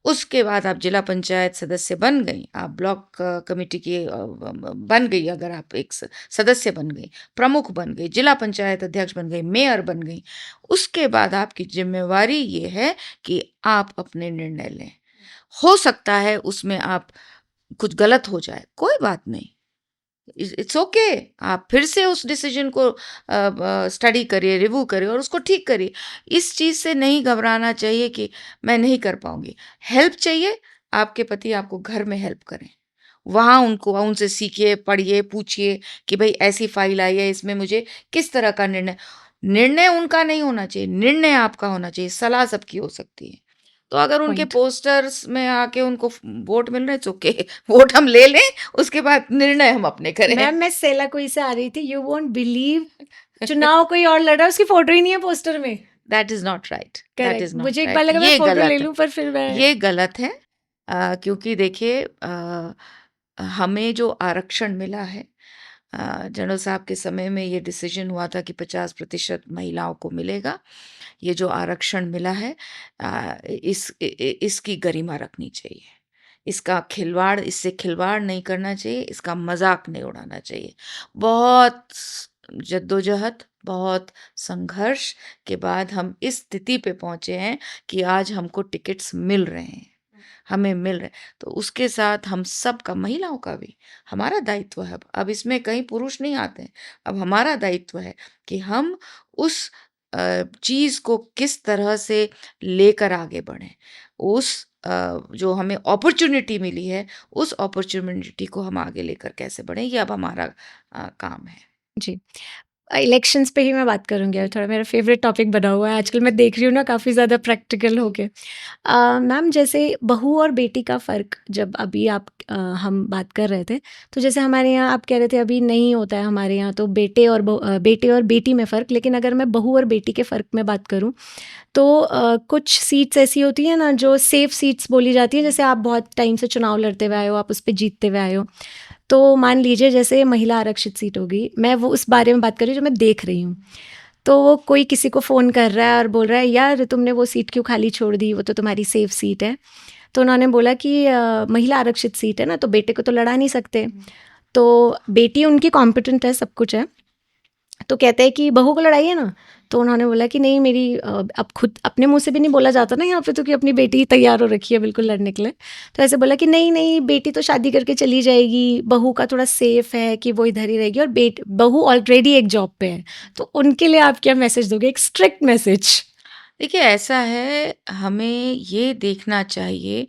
B: उसके बाद आप जिला पंचायत सदस्य बन गई, आप ब्लॉक कमेटी की बन गई, अगर आप एक सदस्य बन गई, प्रमुख बन गई, जिला पंचायत अध्यक्ष बन गई, मेयर बन गई, उसके बाद आपकी जिम्मेवारी ये है कि आप अपने निर्णय लें। हो सकता है उसमें आप कुछ गलत हो जाए, कोई बात नहीं, इट्स ओके। आप फिर से उस डिसीजन को स्टडी करिए, रिव्यू करिए और उसको ठीक करिए। इस चीज़ से नहीं घबराना चाहिए कि मैं नहीं कर पाऊंगी। हेल्प चाहिए, आपके पति आपको घर में हेल्प करें, वहाँ उनको उनसे सीखिए, पढ़िए, पूछिए कि भाई ऐसी फाइल आई है, इसमें मुझे किस तरह का निर्णय। निर्णय उनका नहीं होना चाहिए, निर्णय आपका होना चाहिए, सलाह सबकी हो सकती है। तो अगर उनके
A: पॉइंट।
B: पोस्टर्स में आके उनको वोट मिल रहे हैं, ओके, वोट हम ले लें, उसके बाद निर्णय हम अपने करें।
A: मैम, मैं सेलाकुई से आ रही थी, यू वोंट बिलीव, चुनाव कोई और लड़ रहा है, उसकी फोटो ही नहीं है पोस्टर में।
B: That is not right, that
A: correct,
B: is not
A: मुझे एक बार
B: राइट,
A: लगा मैं
B: ये
A: फोटो ले
B: गलत है,
A: लूं, पर फिर मैं
B: ये गलत है। क्योंकि देखिए, हमें जो आरक्षण मिला है, जनरल साहब के समय में ये डिसीजन हुआ था कि 50% महिलाओं को मिलेगा। ये जो आरक्षण मिला है, इसकी गरिमा रखनी चाहिए, इसका खिलवाड़, इससे खिलवाड़ नहीं करना चाहिए, इसका मजाक नहीं उड़ाना चाहिए। बहुत जद्दोजहद, बहुत संघर्ष के बाद हम इस स्थिति पे पहुंचे हैं कि आज हमको टिकट्स मिल रहे हैं, हमें मिल रहे हैं। तो उसके साथ हम सब का, महिलाओं का भी हमारा दायित्व है। अब इसमें कहीं पुरुष नहीं आते हैं, अब हमारा दायित्व है कि हम उस चीज को किस तरह से लेकर आगे बढ़ें। उस जो हमें अपॉर्चुनिटी मिली है, उस अपॉर्चुनिटी को हम आगे लेकर कैसे बढ़ें, ये अब हमारा काम है।
A: जी। इलेक्शंस पे ही मैं बात करूंगी, और थोड़ा मेरा फेवरेट टॉपिक बना हुआ है आजकल, मैं देख रही हूँ ना काफ़ी ज़्यादा प्रैक्टिकल हो के। मैम, जैसे बहू और बेटी का फ़र्क जब अभी हम बात कर रहे थे, तो जैसे हमारे यहाँ आप कह रहे थे अभी नहीं होता है हमारे यहाँ, तो बेटे और बेटी में फ़र्क। लेकिन अगर मैं बहू और बेटी के फ़र्क में बात करूँ, तो कुछ सीट्स ऐसी होती हैं ना जो सेफ़ सीट्स बोली जाती हैं, जैसे आप बहुत टाइम से चुनाव लड़ते हुए आए हो, आप उस पे जीतते हुए आए हो। तो मान लीजिए जैसे महिला आरक्षित सीट होगी, मैं वो उस बारे में बात कर रही हूँ जो मैं देख रही हूँ। तो वो कोई किसी को फ़ोन कर रहा है और बोल रहा है, यार तुमने वो सीट क्यों खाली छोड़ दी, वो तो तुम्हारी सेफ सीट है। तो उन्होंने बोला कि महिला आरक्षित सीट है ना, तो बेटे को तो लड़ा नहीं सकते। तो बेटी उनकी कॉम्पिटेंट है, सब कुछ है, तो कहते हैं कि बहू को लड़ाइए ना। तो उन्होंने बोला कि नहीं, मेरी अब खुद अपने मुंह से भी नहीं बोला जाता ना यहाँ पे, तो कि अपनी बेटी तैयार हो रखी है बिल्कुल लड़ने के लिए। तो ऐसे बोला कि नहीं नहीं, बेटी तो शादी करके चली जाएगी, बहू का थोड़ा सेफ है कि वो इधर ही रहेगी, और बहू ऑलरेडी एक जॉब पे है। तो उनके लिए आप क्या मैसेज दोगे, एक स्ट्रिक्ट मैसेज?
B: देखिए, ऐसा है, हमें ये देखना चाहिए,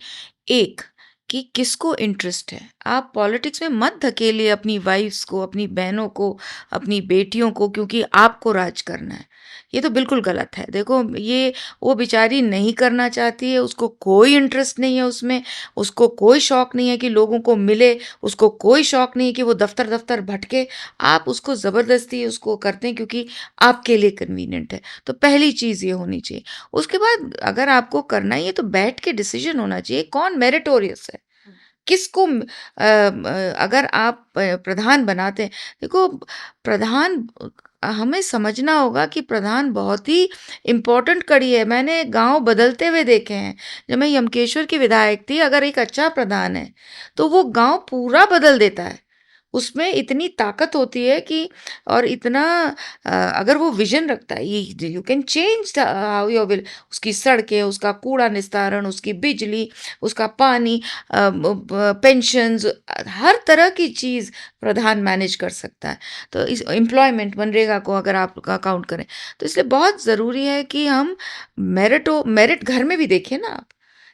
B: एक, कि किसको इंटरेस्ट है। आप पॉलिटिक्स में मत धकेलिए अपनी वाइफ्स को, अपनी बहनों को, अपनी बेटियों को, क्योंकि आपको राज करना है। ये तो बिल्कुल गलत है। देखो, ये वो बेचारी नहीं करना चाहती है, उसको कोई इंटरेस्ट नहीं है उसमें, उसको कोई शौक नहीं है कि लोगों को मिले, उसको कोई शौक नहीं है कि वो दफ्तर दफ्तर भटके। आप उसको ज़बरदस्ती उसको करते हैं क्योंकि आपके लिए कन्वीनियंट है। तो पहली चीज़ ये होनी चाहिए। उसके बाद अगर आपको करना ही है तो बैठ के डिसीजन होना चाहिए, कौन मेरिटोरियस है, किसको अगर आप प्रधान बनाते हैं। देखो, प्रधान, हमें समझना होगा कि प्रधान बहुत ही इम्पोर्टेंट कड़ी है। मैंने गांव बदलते हुए देखे हैं। जब मैं यमकेश्वर की विधायक थी, अगर एक अच्छा प्रधान है तो वो गांव पूरा बदल देता है। उसमें इतनी ताकत होती है कि, और इतना अगर वो विजन रखता है, you can change how your will. उसकी सड़कें, उसका कूड़ा निस्तारण, उसकी बिजली, उसका पानी, पेंशन्स, हर तरह की चीज़ प्रधान मैनेज कर सकता है। तो इस एम्प्लॉयमेंट, मनरेगा को अगर आप काउंट करें, तो इसलिए बहुत ज़रूरी है कि हम मेरिट घर में भी देखें ना आप।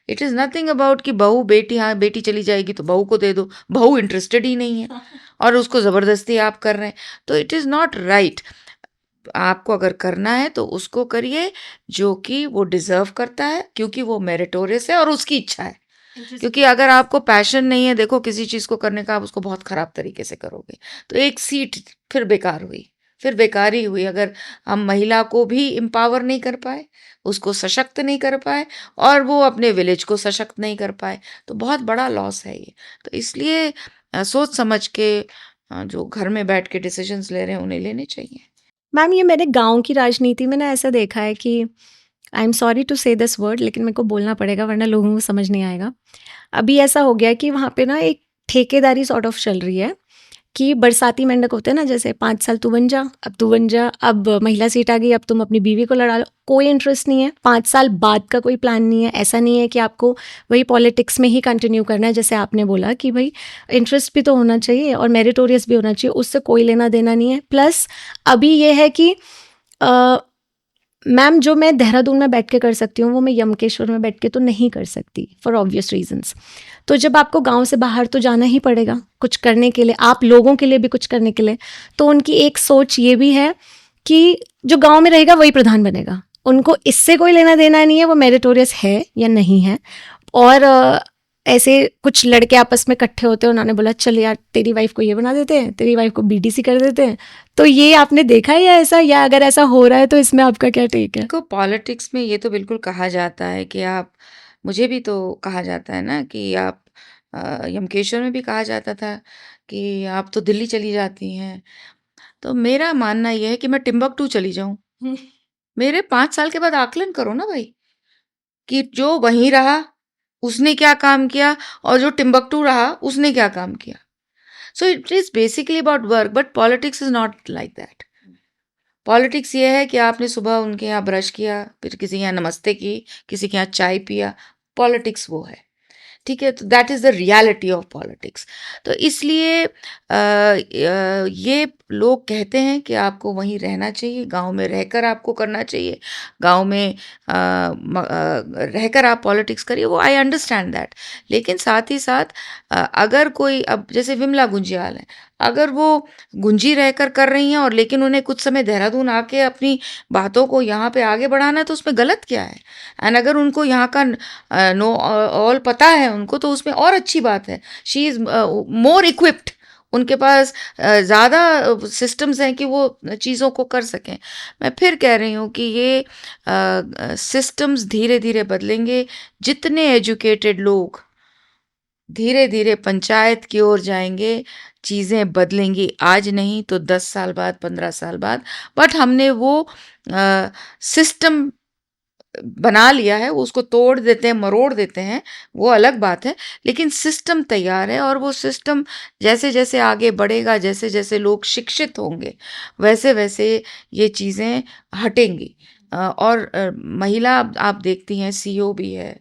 B: इट इज़ नथिंग अबाउट कि बहू बेटी, हाँ बेटी चली जाएगी तो बहू को दे दो, बहू इंटरेस्टेड ही नहीं है और उसको ज़बरदस्ती आप कर रहे हैं, तो इट इज़ नॉट राइट। आपको अगर करना है तो उसको करिए जो कि वो डिज़र्व करता है, क्योंकि वो मेरिटोरियस है और उसकी इच्छा है। क्योंकि अगर आपको पैशन नहीं है, देखो, किसी चीज़ को करने का, आप उसको बहुत ख़राब तरीके से करोगे तो एक सीट फिर बेकार हुई। फिर बेकार ही हुई। अगर हम महिला को भी एम्पावर नहीं कर पाए, उसको सशक्त नहीं कर पाए और वो अपने विलेज को सशक्त नहीं कर पाए, तो बहुत बड़ा लॉस है ये। तो इसलिए सोच समझ के जो घर में बैठ के डिसीजंस ले रहे हैं उन्हें लेने चाहिए।
A: मैम ये मैंने गाँव की राजनीति में ना ऐसा देखा है कि आई एम सॉरी टू से दिस वर्ड लेकिन मेरे को बोलना पड़ेगा वरना लोगों को समझ नहीं आएगा। अभी ऐसा हो गया है कि वहाँ पे ना एक ठेकेदारी सॉर्ट ऑफ चल रही है कि बरसाती मेंढक होते हैं ना, जैसे 5 साल तू बन जा, अब तू बन जा, अब महिला सीट आ गई, अब तुम अपनी बीवी को लड़ा लो। कोई इंटरेस्ट नहीं है, 5 साल बाद का कोई प्लान नहीं है। ऐसा नहीं है कि आपको वही पॉलिटिक्स में ही कंटिन्यू करना है, जैसे आपने बोला कि भई इंटरेस्ट भी तो होना चाहिए और मेरिटोरियस भी होना चाहिए, उससे कोई लेना-देना नहीं है। प्लस अभी ये है कि अ, मैम जो मैं देहरादून में बैठ के कर सकती हूँ, वो मैं यमकेश्वर में बैठ के तो नहीं कर सकती फॉर ऑब्वियस रीजंस। तो जब आपको गाँव से बाहर तो जाना ही पड़ेगा कुछ करने के लिए, आप लोगों के लिए भी कुछ करने के लिए। तो उनकी एक सोच ये भी है कि जो गाँव में रहेगा वही प्रधान बनेगा। उनको इससे कोई लेना-देना नहीं है, वो मेरिटोरियस है या नहीं है। और ऐसे कुछ लड़के आपस में इकट्ठे होते हैं, उन्होंने बोला चल यार तेरी वाइफ को ये बना देते हैं, तेरी वाइफ को बीडीसी कर देते हैं। तो ये आपने देखा है या ऐसा, या अगर ऐसा हो रहा है तो इसमें आपका क्या टेक है?
B: देखो, पॉलिटिक्स में ये तो बिल्कुल कहा जाता है कि आप, मुझे भी तो कहा जाता है ना कि आप, यमकेश्वर में भी कहा जाता था कि आप तो दिल्ली चली जाती हैं। तो मेरा मानना ये है कि मैं टिम्बकटू चली जाऊँ। मेरे 5 साल के बाद आकलन करो ना भाई, कि जो वहीं रहा, उसने क्या काम किया और जो टिम्बकटू रहा, उसने क्या काम किया। सो it is basically about work, but politics is not like that. Politics ये है कि आपने सुबह उनके यहाँ ब्रश किया, फिर किसी के यहाँ नमस्ते की, किसी के यहाँ चाय पिया, पॉलिटिक्स वो है। ठीक है, तो that is the reality of politics. तो इसलिए ये लोग कहते हैं कि आपको वहीं रहना चाहिए, गांव में रहकर आपको करना चाहिए, गांव में रहकर आप पॉलिटिक्स करिए, वो आई अंडरस्टैंड दैट। लेकिन साथ ही साथ अगर कोई, अब जैसे विमला गुंजियाल है, अगर वो गुंजी रहकर कर रही हैं और लेकिन उन्हें कुछ समय देहरादून आके अपनी बातों को यहाँ पे आगे बढ़ाना है, तो उसमें गलत क्या है? एंड अगर उनको यहाँ का नो ऑल पता है उनको, तो उसमें और अच्छी बात है। शी इज़ मोर इक्विप्ड, उनके पास ज़्यादा सिस्टम्स हैं कि वो चीज़ों को कर सकें। मैं फिर कह रही हूँ कि ये सिस्टम्स धीरे धीरे बदलेंगे। जितने एजुकेटेड लोग धीरे धीरे पंचायत की ओर जाएंगे, चीज़ें बदलेंगी। आज नहीं तो 10 साल बाद, 15 साल बाद। बट हमने वो सिस्टम बना लिया है, वो उसको तोड़ देते हैं, मरोड़ देते हैं, वो अलग बात है। लेकिन सिस्टम तैयार है और वो सिस्टम जैसे जैसे आगे बढ़ेगा, जैसे जैसे लोग शिक्षित होंगे, वैसे वैसे ये चीज़ें हटेंगी। और महिला आप देखती हैं, सीईओ भी है,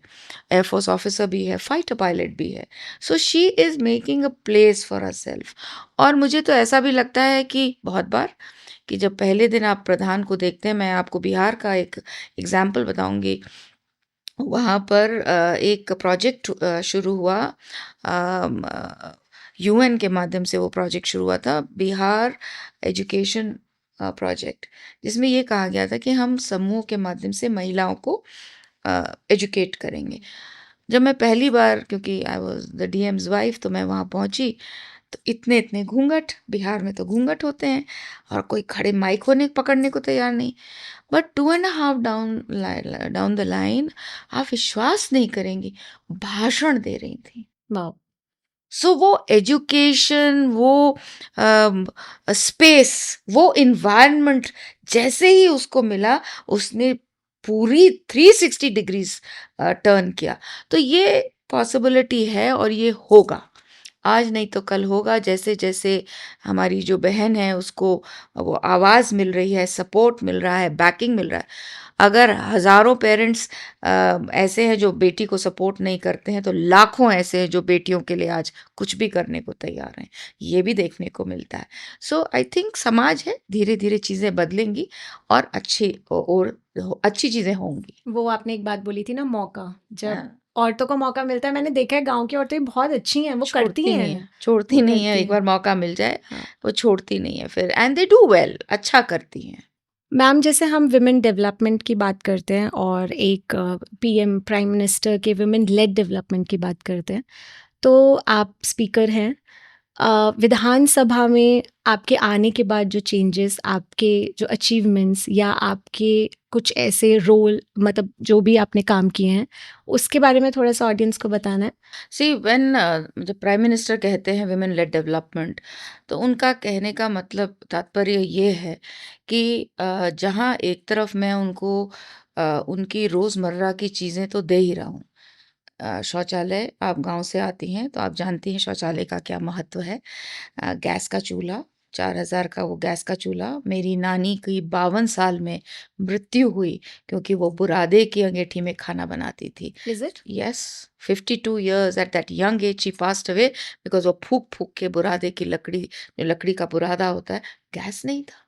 B: एयरफोर्स ऑफिसर भी है, फाइटर पायलट भी है। So she is making a place for herself. और मुझे तो ऐसा भी लगता है कि बहुत बार कि जब पहले दिन आप प्रधान को देखते हैं, मैं आपको बिहार का एक एग्जाम्पल बताऊंगी। वहाँ पर एक प्रोजेक्ट शुरू हुआ, यूएन के माध्यम से वो प्रोजेक्ट शुरू हुआ था, बिहार एजुकेशन प्रोजेक्ट, जिसमें ये कहा गया था कि हम समूह के माध्यम से महिलाओं को एजुकेट करेंगे। जब मैं पहली बार, क्योंकि I was the DMs wife, तो मैं वहाँ पहुँची, तो इतने इतने घूंघट, बिहार में तो घूंघट होते हैं और कोई खड़े माइक होने पकड़ने को तैयार नहीं। बट 2.5 डाउन द लाइन, आप विश्वास नहीं करेंगी, भाषण दे रही थी।
A: वाओ!
B: सो वो एजुकेशन, वो स्पेस, वो इन्वायरमेंट जैसे ही उसको मिला, उसने पूरी 360 डिग्रीज टर्न किया। तो ये पॉसिबिलिटी है और ये होगा, आज नहीं तो कल होगा। जैसे जैसे हमारी जो बहन है उसको वो आवाज़ मिल रही है, सपोर्ट मिल रहा है, बैकिंग मिल रहा है। अगर हज़ारों पेरेंट्स ऐसे हैं जो बेटी को सपोर्ट नहीं करते हैं, तो लाखों ऐसे हैं जो बेटियों के लिए आज कुछ भी करने को तैयार हैं। ये भी देखने को मिलता है। सो आई थिंक समाज है, धीरे धीरे चीज़ें बदलेंगी और अच्छी चीज़ें होंगी।
A: वो आपने एक बात बोली थी ना, मौका, जब
B: हाँ,
A: औरतों को मौका मिलता है, मैंने देखा है गाँव की औरतें बहुत अच्छी हैं, वो करती
B: छोड़ती नहीं
A: हैं,
B: है, छोड़ती
A: वो
B: नहीं है।
A: करती
B: एक
A: हैं।
B: बार मौका मिल जाए,
A: हाँ।
B: वो छोड़ती नहीं है फिर, एंड दे डू वेल, अच्छा करती हैं।
A: मैम जैसे हम विमेन डेवलपमेंट की बात करते हैं और एक पीएम प्राइम मिनिस्टर के विमेन लेड डेवलपमेंट की बात करते हैं, तो आप स्पीकर हैं, विधानसभा में आपके आने के बाद जो चेंजेस, आपके जो अचीवमेंट्स या आपके कुछ ऐसे रोल, मतलब जो भी आपने काम किए हैं, उसके बारे में थोड़ा-सा ऑडियंस को बताना है?
B: सी व्हेन जब प्राइम मिनिस्टर कहते हैं विमेन लेड डेवलपमेंट, तो उनका कहने का मतलब तात्पर्य ये है कि जहाँ एक तरफ मैं उनको उनकी रोज़मर्रा की चीज़ें तो दे ही रहा हूँ। शौचालय, आप गाँव से आती हैं तो आप जानती हैं शौचालय का क्या महत्व है। गैस का चूल्हा, 4000 का वो गैस का चूल्हा, मेरी नानी की 52 साल में मृत्यु हुई क्योंकि वो बुरादे की अंगीठी में खाना बनाती थी।
A: Is it?
B: Yes, 52 years at that young age she passed away because वो फूँक-फूँक के बुरादे की लकड़ी, जो लकड़ी का बुरादा होता है, गैस नहीं था,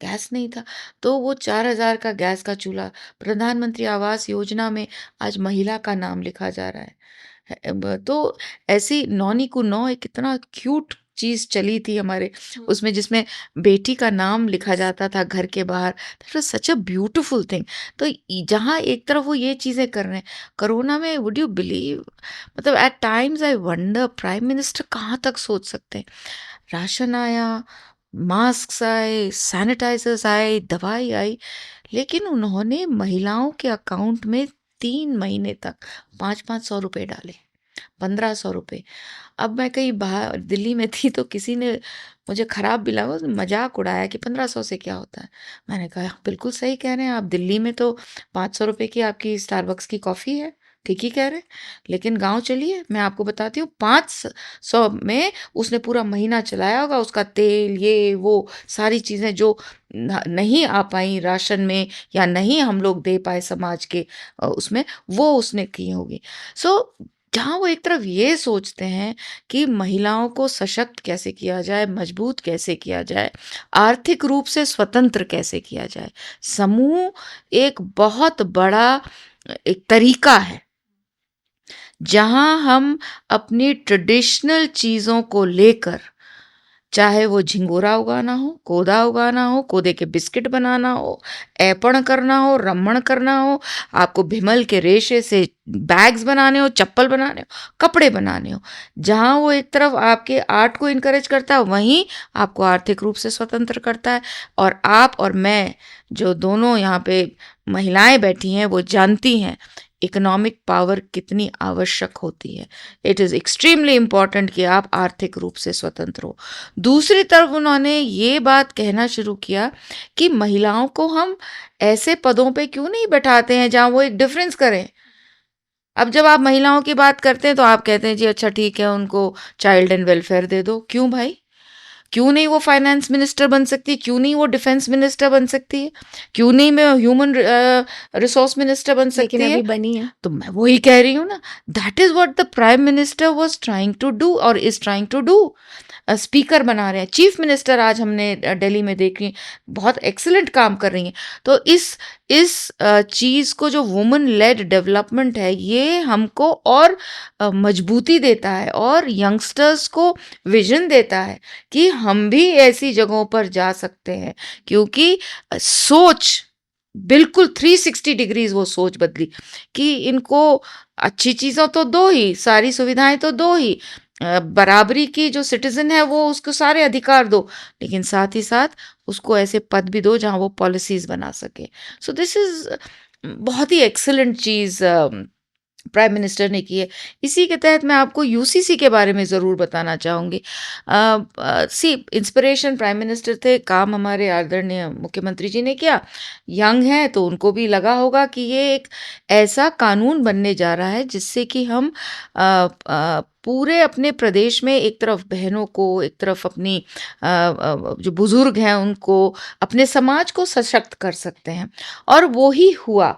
B: गैस नहीं था। तो वो 4000 का गैस का चूल्हा, प्रधानमंत्री आवास योजना में आज महिला का नाम लिखा जा रहा है। तो ऐसी नौनी को नौ एक कितना क्यूट चीज़ चली थी हमारे उसमें, जिसमें बेटी का नाम लिखा जाता था घर के बाहर। That was such a beautiful thing. तो जहाँ एक तरफ वो ये चीज़ें कर रहे हैं, कोरोना में वुड यू बिलीव, मतलब at times I wonder prime minister कहाँ तक सोच सकते हैं। राशन आया, मास्क आए, सैनिटाइजर्स आए, दवाई आई, लेकिन उन्होंने महिलाओं के अकाउंट में 3 महीने तक 500-500 रुपए डाले, 1500 रुपए। अब मैं कहीं बाहर दिल्ली में थी तो किसी ने मुझे खराब भी लगा, मजाक उड़ाया कि 1500 से क्या होता है। मैंने कहा बिल्कुल सही कह रहे हैं आप, दिल्ली में तो 500 रुपए की आपकी स्टारबक्स की कॉफ़ी है, ठीक ही कह रहे हैं। लेकिन गांव चलिए, मैं आपको बताती हूँ, 500 में उसने पूरा महीना चलाया होगा। उसका तेल, ये वो सारी चीज़ें जो नहीं आ पाई राशन में या नहीं हम लोग दे पाए समाज के उसमें, वो उसने की होगी। सो जहाँ वो एक तरफ ये सोचते हैं कि महिलाओं को सशक्त कैसे किया जाए, मजबूत कैसे किया जाए, आर्थिक रूप से स्वतंत्र कैसे किया जाए। समूह एक बहुत बड़ा एक तरीका है, जहाँ हम अपनी ट्रेडिशनल चीज़ों को लेकर, चाहे वो झिंगोरा उगाना हो, कोदा उगाना हो, कोदे के बिस्किट बनाना हो, ऐपण करना हो, रम्मण करना हो, आपको भिमल के रेशे से बैग्स बनाने हो, चप्पल बनाने हो, कपड़े बनाने हो, जहाँ वो एक तरफ आपके आर्ट को इनकरेज करता है, वहीं आपको आर्थिक रूप से स्वतंत्र करता है। और आप और मैं, जो दोनों यहाँ पे महिलाएं बैठी हैं, वो जानती हैं इकोनॉमिक पावर कितनी आवश्यक होती है। इट इज़ एक्सट्रीमली इम्पॉर्टेंट कि आप आर्थिक रूप से स्वतंत्र हो। दूसरी तरफ उन्होंने ये बात कहना शुरू किया कि महिलाओं को हम ऐसे पदों पे क्यों नहीं बैठाते हैं जहाँ वो एक डिफरेंस करें। अब जब आप महिलाओं की बात करते हैं तो आप कहते हैं जी अच्छा ठीक है, उनको चाइल्ड एंड वेलफेयर दे दो। क्यों भाई? क्यों नहीं वो फाइनेंस मिनिस्टर बन सकती? क्यों नहीं वो डिफेंस मिनिस्टर बन सकती है? क्यों नहीं मैं ह्यूमन रिसोर्स मिनिस्टर बन
A: लेकिन
B: सकती
A: अभी
B: है?
A: बनी है।
B: तो मैं वही कह रही हूँ ना, that is what the prime minister was trying to do और is trying to do. Speaker बना रहे हैं, चीफ मिनिस्टर आज हमने दिल्ली में देख रही, बहुत एक्सीलेंट काम कर रही हैं। तो इस चीज़ को, जो वुमेन लेड डेवलपमेंट है, ये हमको और मजबूती देता है और यंगस्टर्स को विजन देता है कि हम भी ऐसी जगहों पर जा सकते हैं। क्योंकि सोच बिल्कुल 360 डिग्रीज वो सोच बदली कि इनको अच्छी चीज़ों तो दो ही, सारी सुविधाएं तो दो ही, बराबरी की जो सिटीजन है वो उसको सारे अधिकार दो, लेकिन साथ ही साथ उसको ऐसे पद भी दो जहां वो पॉलिसीज बना सके। सो दिस इज बहुत ही एक्सीलेंट चीज़ प्राइम मिनिस्टर ने की है। इसी के तहत मैं आपको यूसीसी के बारे में ज़रूर बताना चाहूँगी। सी इंस्पिरेशन प्राइम मिनिस्टर थे, काम हमारे आदरणीय मुख्यमंत्री जी ने किया। यंग हैं तो उनको भी लगा होगा कि ये एक ऐसा कानून बनने जा रहा है जिससे कि हम पूरे अपने प्रदेश में एक तरफ बहनों को, एक तरफ अपनी जो बुज़ुर्ग हैं उनको, अपने समाज को सशक्त कर सकते हैं। और वो ही हुआ।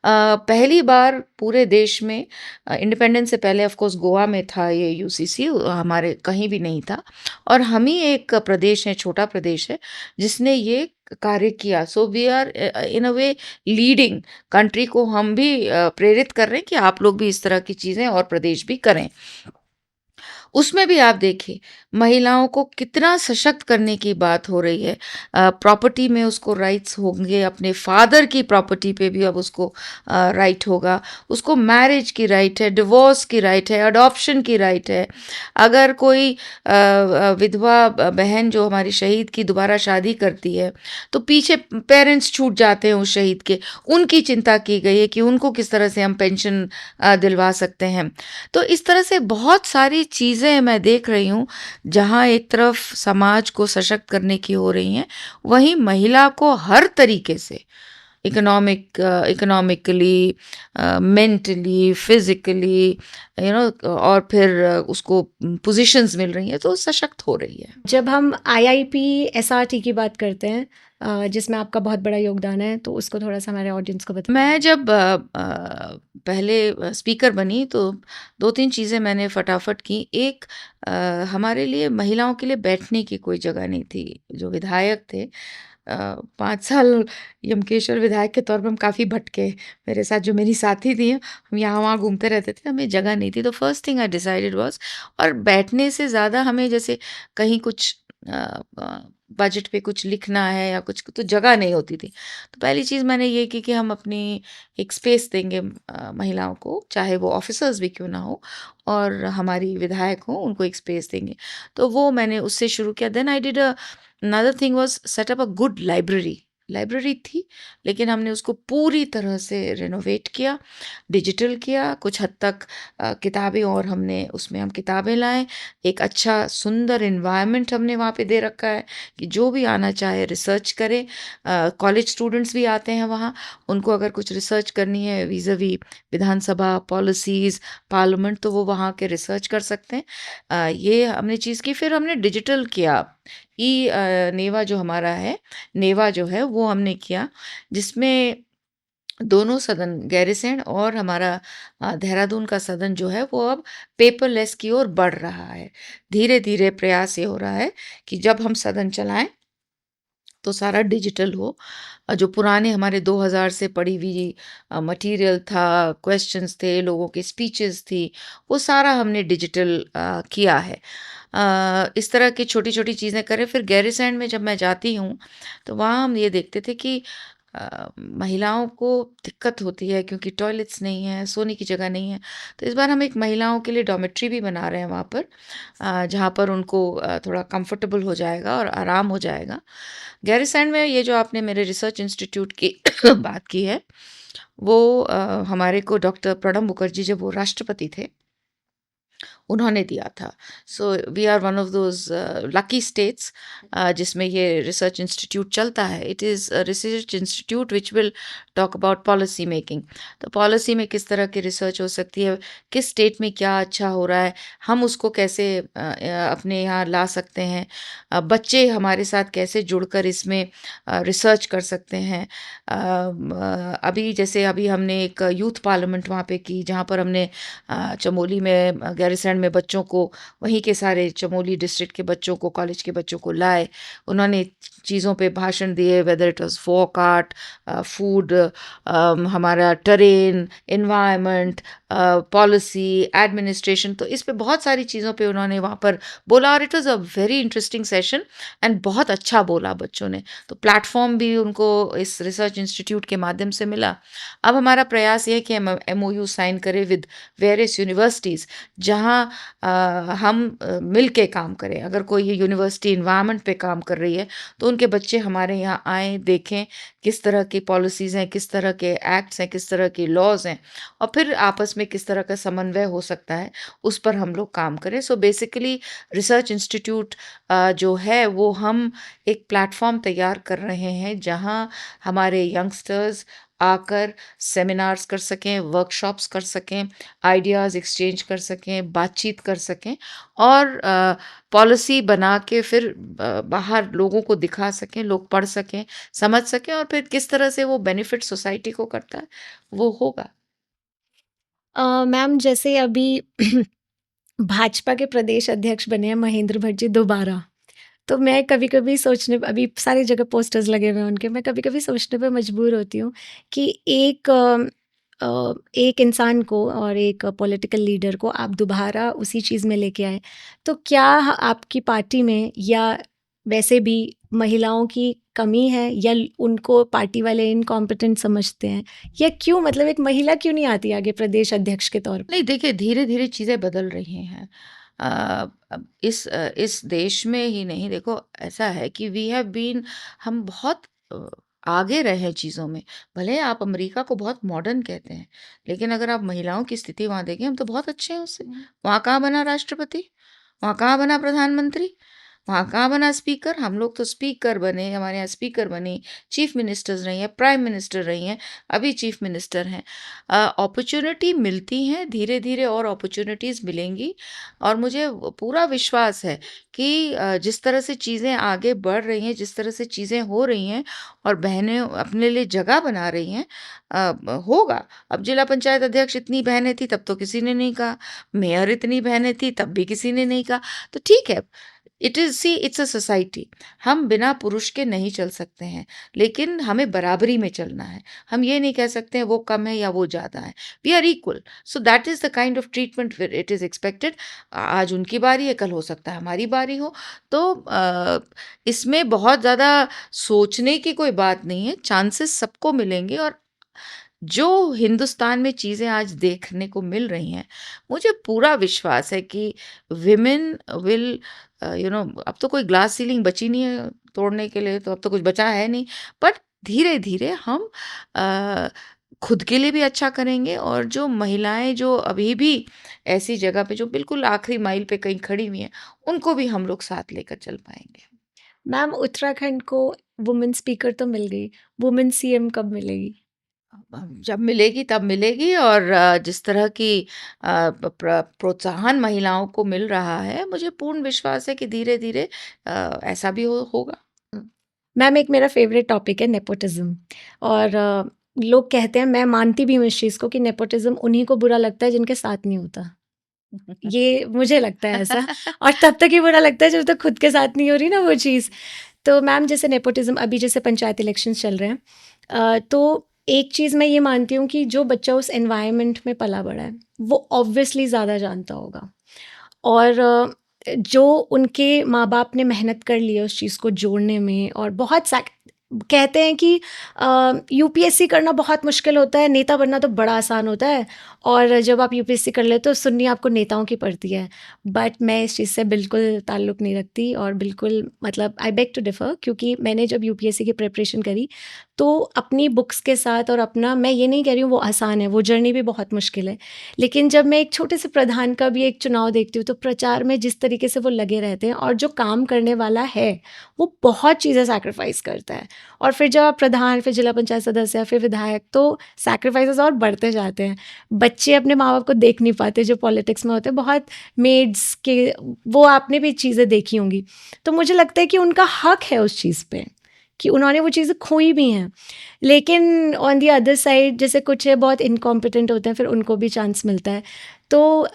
B: पहली बार पूरे देश में, इंडिपेंडेंस से पहले ऑफ कोर्स गोवा में था ये यूसीसी, हमारे कहीं भी नहीं था, और हम ही एक प्रदेश है, छोटा प्रदेश है, जिसने ये कार्य किया। So we are in a way leading country को हम भी प्रेरित कर रहे हैं कि आप लोग भी इस तरह की चीज़ें और प्रदेश भी करें। उसमें भी आप देखिए महिलाओं को कितना सशक्त करने की बात हो रही है। प्रॉपर्टी में उसको राइट्स होंगे, अपने फादर की प्रॉपर्टी पे भी अब उसको राइट होगा। उसको मैरिज की राइट है, डिवोर्स की राइट है, अडॉप्शन की राइट है। अगर कोई विधवा बहन जो हमारी शहीद की दोबारा शादी करती है, तो पीछे पेरेंट्स छूट जाते हैं उस शहीद के, उनकी चिंता की गई है कि उनको किस तरह से हम पेंशन दिलवा सकते हैं। तो इस तरह से बहुत सारी चीज़ें मैं देख रही हूँ, जहाँ एक तरफ समाज को सशक्त करने की हो रही हैं, वहीं महिला को हर तरीके से इकोनॉमिकली, मेंटली, फिज़िकली, और फिर उसको पोज़ीशंस मिल रही हैं, तो सशक्त हो रही है।
A: जब हम आईआईपी एसआरटी की बात करते हैं, जिसमें आपका बहुत बड़ा योगदान है, तो उसको थोड़ा-सा हमारे ऑडियंस को बताएँ।
B: मैं जब पहले स्पीकर बनी तो 2-3 चीज़ें मैंने फटाफट की। एक, हमारे लिए महिलाओं के लिए बैठने की कोई जगह नहीं थी। जो विधायक थे, 5 साल यमकेश्वर विधायक के तौर पे हम काफ़ी भटके। मेरे साथ जो मेरी साथी थी, हम यहाँ-वहाँ घूमते रहते थे, हमें जगह नहीं थी। तो first thing I decided was, और बैठने से ज़्यादा हमें जैसे कहीं कुछ अ बजट पे कुछ लिखना है या कुछ, तो जगह नहीं होती थी। तो पहली चीज़ मैंने ये की कि हम अपनी एक स्पेस देंगे महिलाओं को, चाहे वो ऑफ़िसर्स भी क्यों ना हो, और हमारी विधायक हों, उनको एक स्पेस देंगे। तो वो मैंने उससे शुरू किया। Then I did another thing was set up a good library. Library थी, लेकिन हमने उसको पूरी तरह से रेनोवेट किया, डिजिटल किया, कुछ हद तक किताबें, और हमने उसमें हम किताबें लाए। एक अच्छा सुंदर एनवायरनमेंट हमने वहाँ पे दे रखा है कि जो भी आना चाहे रिसर्च करे। कॉलेज स्टूडेंट्स भी आते हैं वहाँ, उनको अगर कुछ रिसर्च करनी है वीज़ा-वी विधानसभा, पॉलिसीज़, पार्लियामेंट, तो वो वहाँ के रिसर्च कर सकते हैं। ये हमने चीज़ की। फिर हमने डिजिटल किया। नेवा जो हमारा है, नेवा जो है वो हमने किया, जिसमें दोनों सदन, गैरीसैंण और हमारा देहरादून का सदन जो है, वो अब पेपरलेस की ओर बढ़ रहा है। धीरे-धीरे प्रयास ये हो रहा है कि जब हम सदन चलाएँ, तो सारा डिजिटल हो। जो पुराने हमारे 2000 से पड़ी हुई मटीरियल था, क्वेश्चंस थे, लोगों की स्पीचेस थी, वो सारा हमने डिजिटल किया है। इस तरह की छोटी-छोटी चीज़ें करें। फिर गैरीसैंण में जब मैं जाती हूँ, तो वहाँ हम ये देखते थे कि महिलाओं को दिक्कत होती है क्योंकि टॉयलेट्स नहीं है, सोने की जगह नहीं है। तो इस बार हम एक महिलाओं के लिए डॉर्मेट्री भी बना रहे हैं वहाँ पर, जहाँ पर उनको थोड़ा कंफर्टेबल हो जाएगा और आराम हो जाएगा। गैरीसैंण में ये जो आपने मेरे रिसर्च इंस्टीट्यूट की बात की है, वो हमारे को डॉक्टर प्रणब मुखर्जी जब वो राष्ट्रपति थे, उन्होंने दिया था। So we are one of those lucky states जिसमें ये रिसर्च इंस्टीट्यूट चलता है। It is a research institute which will talk about policy making. तो पॉलिसी में किस तरह की रिसर्च हो सकती है, किस स्टेट में क्या अच्छा हो रहा है, हम उसको कैसे अपने यहाँ ला सकते हैं। बच्चे हमारे साथ कैसे जुड़कर इसमें रिसर्च कर सकते हैं। अभी जैसे अभी हमने एक यूथ पार्लियामेंट वहाँ पे की, जहाँ पर हमने चमोली में, गैरीसैंण में बच्चों को, वहीं के सारे चमोली डिस्ट्रिक्ट के बच्चों को, कॉलेज के बच्चों को लाए। उन्होंने चीज़ों पे भाषण दिए, whether it was folk art, food, हमारा टेरेन, एनवायरनमेंट, पॉलिसी, एडमिनिस्ट्रेशन। तो इस पे बहुत सारी चीज़ों पे उन्होंने वहाँ पर बोला, और it was a very interesting session, and बहुत अच्छा बोला बच्चों ने। तो प्लेटफ़ॉर्म भी उनको इस रिसर्च इंस्टीट्यूट के माध्यम से मिला। अब हमारा प्रयास ये है कि हम एमओयू साइन करें विद वेरियस यूनिवर्सिटीज़, जहाँ हम मिल के काम करें। अगर कोई ये यूनिवर्सिटी एनवायरनमेंट पे काम कर रही है, तो उनके बच्चे हमारे यहाँ आएँ, देखें किस तरह की पॉलिसीज़ हैं, किस तरह के एक्ट्स हैं, किस तरह की लॉज़ हैं, और फिर आपस में किस तरह का समन्वय हो सकता है, उस पर हम लोग काम करें। सो बेसिकली रिसर्च इंस्टीट्यूट जो है, वो हम एक प्लेटफ़ॉर्म तैयार कर रहे हैं, जहाँ हमारे यंगस्टर्स आकर सेमिनार्स कर सकें, वर्कशॉप्स कर सकें, आइडियाज़ एक्सचेंज कर सकें, बातचीत कर सकें, और पॉलिसी बना के फिर बाहर लोगों को दिखा सकें, लोग पढ़ सकें, समझ सकें, और फिर किस तरह से वो बेनिफिट सोसाइटी को करता है, वो होगा।
A: मैम, जैसे अभी भाजपा के प्रदेश अध्यक्ष बने हैं महेंद्र भट्ट जी दोबारा। तो मैं कभी-कभी सोचने, अभी सारी जगह पोस्टर्स लगे हुए हैं उनके, मैं कभी-कभी सोचने पे मजबूर होती हूँ कि एक एक इंसान को और एक पॉलिटिकल लीडर को आप दोबारा उसी चीज़ में लेके आए, तो क्या आपकी पार्टी में या वैसे भी महिलाओं की कमी है, या उनको पार्टी वाले इनकॉम्पिटेंट समझते हैं, या क्यों, मतलब एक महिला क्यों नहीं आती आगे प्रदेश अध्यक्ष के तौर पे?
B: नहीं, देखिए धीरे-धीरे चीज़ें बदल रही हैं। अब इस देश में ही नहीं, देखो ऐसा है कि वी हैव बीन, हम बहुत आगे रहे हैं चीज़ों में। भले आप अमेरिका को बहुत मॉडर्न कहते हैं, लेकिन अगर आप महिलाओं की स्थिति वहाँ देखें, हम तो बहुत अच्छे हैं उससे। वहाँ कहाँ बना राष्ट्रपति? वहाँ कहाँ बना प्रधानमंत्री? वहाँ कहाँ बना स्पीकर? हम लोग तो स्पीकर बने, हमारे यहाँ स्पीकर बनी, चीफ मिनिस्टर्स रही हैं, प्राइम मिनिस्टर रही हैं, अभी चीफ मिनिस्टर हैं। अपॉर्चुनिटी मिलती हैं, धीरे-धीरे और अपॉर्चुनिटीज़ मिलेंगी, और मुझे पूरा विश्वास है कि जिस तरह से चीज़ें आगे बढ़ रही हैं, जिस तरह से चीज़ें हो रही हैं और बहनें अपने लिए जगह बना रही हैं, होगा। अब जिला पंचायत अध्यक्ष इतनी बहनें थी तब तो किसी ने नहीं कहा, मेयर इतनी बहनें थी तब भी किसी ने नहीं कहा। तो ठीक है, इट्स अ सोसाइटी। हम बिना पुरुष के नहीं चल सकते हैं, लेकिन हमें बराबरी में चलना है। हम ये नहीं कह सकते हैं वो कम है या वो ज़्यादा है। We are equal, so that is the kind of treatment it is expected. आज उनकी बारी है, कल हो सकता है हमारी बारी हो। तो इसमें बहुत ज़्यादा सोचने की कोई बात नहीं है, चांसेस सबको मिलेंगे। और जो हिंदुस्तान में चीज़ें आज देखने को मिल रही हैं, मुझे पूरा विश्वास है कि विमेन विल, अब तो कोई ग्लास सीलिंग बची नहीं है तोड़ने के लिए, तो अब तो कुछ बचा है नहीं। बट धीरे-धीरे हम अ, खुद के लिए भी अच्छा करेंगे, और जो महिलाएँ जो अभी भी ऐसी जगह पे जो बिल्कुल आखिरी माइल पे कहीं खड़ी हुई हैं, उनको भी हम लोग साथ लेकर चल पाएँगे।
A: मैम, उत्तराखंड को वुमेन स्पीकर तो मिल गई, वुमेन सीएम कब मिलेगी?
B: जब मिलेगी तब मिलेगी, और जिस तरह की प्रोत्साहन महिलाओं को मिल रहा है, मुझे पूर्ण विश्वास है कि धीरे-धीरे ऐसा भी होगा।
A: मैम, एक मेरा फेवरेट टॉपिक है नेपोटिज्म। और लोग कहते हैं, मैं मानती भी हूँ इस चीज़ को, कि नेपोटिज्म उन्हीं को बुरा लगता है जिनके साथ नहीं होता। ये मुझे लगता है ऐसा। और तब तक ही बुरा लगता है जब तक खुद के साथ नहीं हो रही ना वो चीज़। तो मैम, जैसे नेपोटिज्म, अभी जैसे पंचायत इलेक्शंस चल रहे हैं, तो एक चीज़ मैं ये मानती हूँ कि जो बच्चा उस एनवायरनमेंट में पला बड़ा है, वो ऑब्वियसली ज़्यादा जानता होगा। और जो उनके माँ-बाप ने मेहनत कर ली है उस चीज़ को जोड़ने में, और बहुत कहते हैं कि यूपीएससी करना बहुत मुश्किल होता है, नेता बनना तो बड़ा आसान होता है, और जब आप यूपीएससी कर लेते हो, सुननी आपको नेताओं की पड़ती है। बट मैं इस चीज़ से बिल्कुल ताल्लुक़ नहीं रखती, और बिल्कुल, मतलब आई बेग टू डिफ़र, क्योंकि मैंने जब यूपीएससी की प्रिपरेशन करी, तो अपनी बुक्स के साथ और अपना, मैं ये नहीं कह रही हूँ वो आसान है, वो जर्नी भी बहुत मुश्किल है। लेकिन जब मैं एक छोटे से प्रधान का भी एक चुनाव देखती हूँ, तो प्रचार में जिस तरीके से वो लगे रहते हैं, और जो काम करने वाला है, वो बहुत चीज़ें सैक्रिफाइस करता है। और फिर जब आप प्रधान, फिर जिला पंचायत सदस्य, फिर विधायक, तो सैक्रिफाइसेस और बढ़ते जाते हैं। बच्चे अपने माँ-बाप को देख नहीं पाते जो पॉलिटिक्स में होते हैं, बहुत मेड्स के, वो आपने भी चीज़ें देखी होंगी। तो मुझे लगता है कि उनका हक है उस चीज़ पे, कि उन्होंने वो चीज़ें खोई भी हैं। लेकिन ऑन द अदर साइड, जैसे कुछ है बहुत इनकॉम्पिटेंट होते हैं, फिर उनको भी चांस मिलता है। तो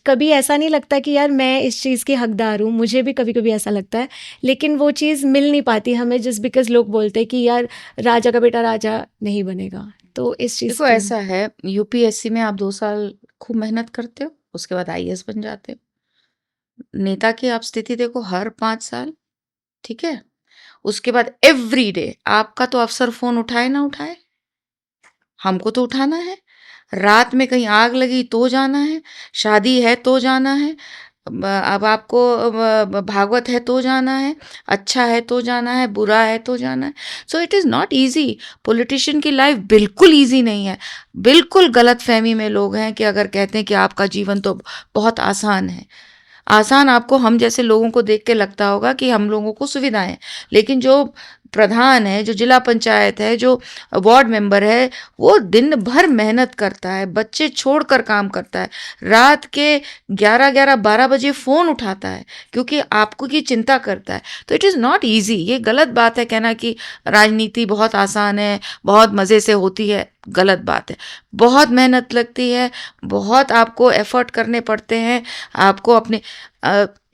A: कभी ऐसा नहीं लगता कि यार मैं इस चीज़ की हकदार हूँ? मुझे भी कभी-कभी ऐसा लगता है, लेकिन वो चीज़ मिल नहीं पाती हमें, जस्ट बिकॉज़ लोग बोलते हैं कि यार राजा का बेटा राजा नहीं बनेगा। तो इस चीज़
B: देखो
A: को,
B: ऐसा है, यूपीएससी में आप 2 साल खूब मेहनत करते हो, उसके बाद आईएएस बन जाते हो। नेता की आप स्थिति देखो, हर 5 साल, ठीक है? उसके बाद एवरीडे आपका तो अफ़सर फ़ोन उठाए ना उठाए, हमको तो उठाना है। रात में कहीं आग लगी तो जाना है, शादी है तो जाना है, अब आपको भागवत है तो जाना है, अच्छा है तो जाना है, बुरा है तो जाना है। So it is not easy. Politician की लाइफ बिल्कुल ईज़ी नहीं है। बिल्कुल गलतफ़हमी में लोग हैं कि अगर कहते हैं कि आपका जीवन तो बहुत आसान है। आसान आपको हम जैसे लोगों को देख के लगता होगा कि हम लोगों को सुविधाएं हैं, लेकिन जो प्रधान है, जो जिला पंचायत है, जो वार्ड मेंबर है, वो दिन भर मेहनत करता है, बच्चे छोड़कर काम करता है, रात के 11-11 12 बजे फ़ोन उठाता है, क्योंकि आपको की चिंता करता है। तो इट इज़ नॉट ईजी। ये गलत बात है कहना कि राजनीति बहुत आसान है, बहुत मज़े से होती है। गलत बात है। बहुत मेहनत लगती है, बहुत आपको एफर्ट करने पड़ते हैं, आपको अपने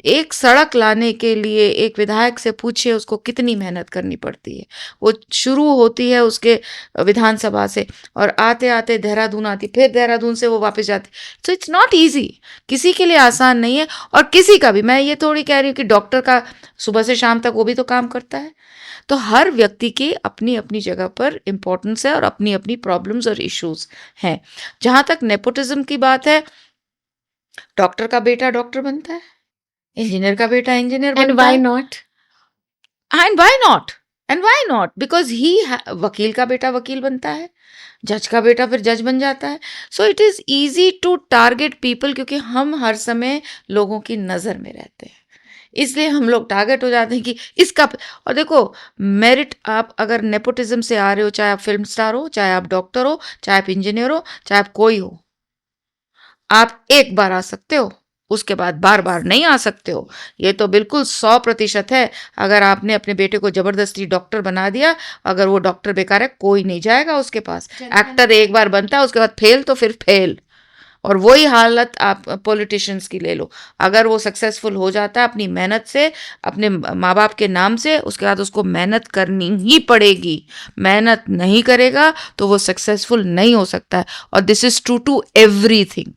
B: एक सड़क लाने के लिए एक विधायक से पूछिए उसको कितनी मेहनत करनी पड़ती है। वो शुरू होती है उसके विधानसभा से और आते-आते देहरादून आती, फिर देहरादून से वो वापस जाती। सो इट्स नॉट ईज़ी, किसी के लिए आसान नहीं है। और किसी का भी, मैं ये थोड़ी कह रही हूँ कि डॉक्टर का सुबह से शाम तक वो भी तो काम करता है। तो हर व्यक्ति की अपनी-अपनी जगह पर इम्पोर्टेंस है और अपनी-अपनी प्रॉब्लम्स और इश्यूज़ हैं। जहाँ तक नेपोटिज़्म की बात है, डॉक्टर का बेटा डॉक्टर बनता है, इंजीनियर का बेटा इंजीनियर
A: एंड
B: बनता
A: व्हाई
B: है।
A: Not?
B: And why not? And why not? Because वकील का बेटा वकील बनता है, जज का बेटा फिर जज बन जाता है। So it is easy to target people, क्योंकि हम हर समय लोगों की नज़र में रहते हैं। इसलिए हम लोग टारगेट हो जाते हैं कि इसका। और देखो, मेरिट, आप अगर नेपोटिज्म से आ रहे हो, चाहे आप फिल्म स्टार हो, चाहे आप डॉक्टर हो, चाहे आप इंजीनियर हो, चाहे आप कोई हो, आप एक बार आ सकते हो, उसके बाद बार बार नहीं आ सकते हो। ये तो बिल्कुल 100% है। अगर आपने अपने बेटे को जबरदस्ती डॉक्टर बना दिया, अगर वो डॉक्टर बेकार है, कोई नहीं जाएगा उसके पास। एक्टर एक बार बनता है, उसके बाद फेल तो फिर फेल। और वही हालत आप पॉलिटिशियंस की ले लो। अगर वो सक्सेसफुल हो जाता है अपनी मेहनत से, अपने माँ बाप के नाम से, उसके बाद उसको मेहनत करनी ही पड़ेगी। मेहनत नहीं करेगा तो वो सक्सेसफुल नहीं हो सकता है। और this is true to everything.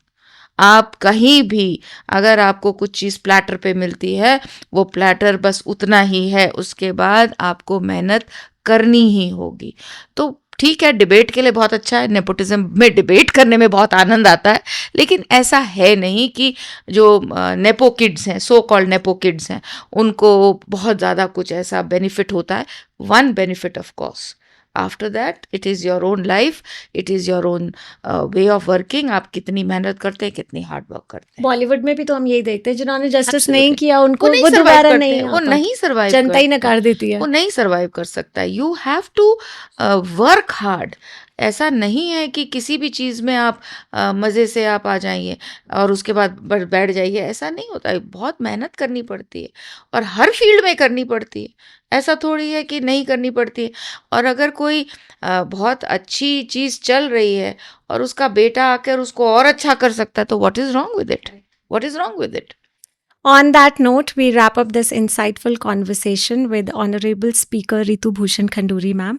B: आप कहीं भी, अगर आपको कुछ चीज़ प्लेटर पे मिलती है, वो प्लेटर बस उतना ही है, उसके बाद आपको मेहनत करनी ही होगी। तो ठीक है, डिबेट के लिए बहुत अच्छा है, नेपोटिज्म में डिबेट करने में बहुत आनंद आता है। लेकिन ऐसा है नहीं कि जो नेपो किड्स हैं, सो कॉल्ड नेपो किड्स हैं, उनको बहुत ज़्यादा कुछ ऐसा बेनिफिट होता है। One benefit of course, after that it is your own life, it is your own way of working. आप कितनी मेहनत करते हैं, कितनी हार्ड वर्क करते हैं।
A: बॉलीवुड में भी तो हम यही देखते हैं, जिन्होंने जस्टिस नहीं
B: एब्सोल्युटली,
A: किया
B: वो
A: उनको
B: नहीं
A: वो
B: सर्वाइव
A: दोबारा
B: करते
A: नहीं
B: हैं,
A: आ
B: वो
A: पाते,
B: नहीं सर्वाइव
A: जनता ही
B: करते हैं,
A: नकार देती है।
B: वो नहीं सर्वाइव कर सकता है। You have to work hard. ऐसा नहीं है कि किसी भी चीज़ में आप मज़े से आप आ जाइए और उसके बाद बैठ जाइए, ऐसा नहीं होता है। बहुत मेहनत करनी पड़ती है और हर फील्ड में करनी पड़ती है। ऐसा थोड़ी है कि नहीं करनी पड़ती है। और अगर कोई बहुत अच्छी चीज़ चल रही है और उसका बेटा आकर उसको और अच्छा कर सकता है, तो what is wrong with it? What is wrong with it?
A: On that note, we wrap up this insightful conversation with Honorable Speaker Ritu Bhushan Khanduri, ma'am.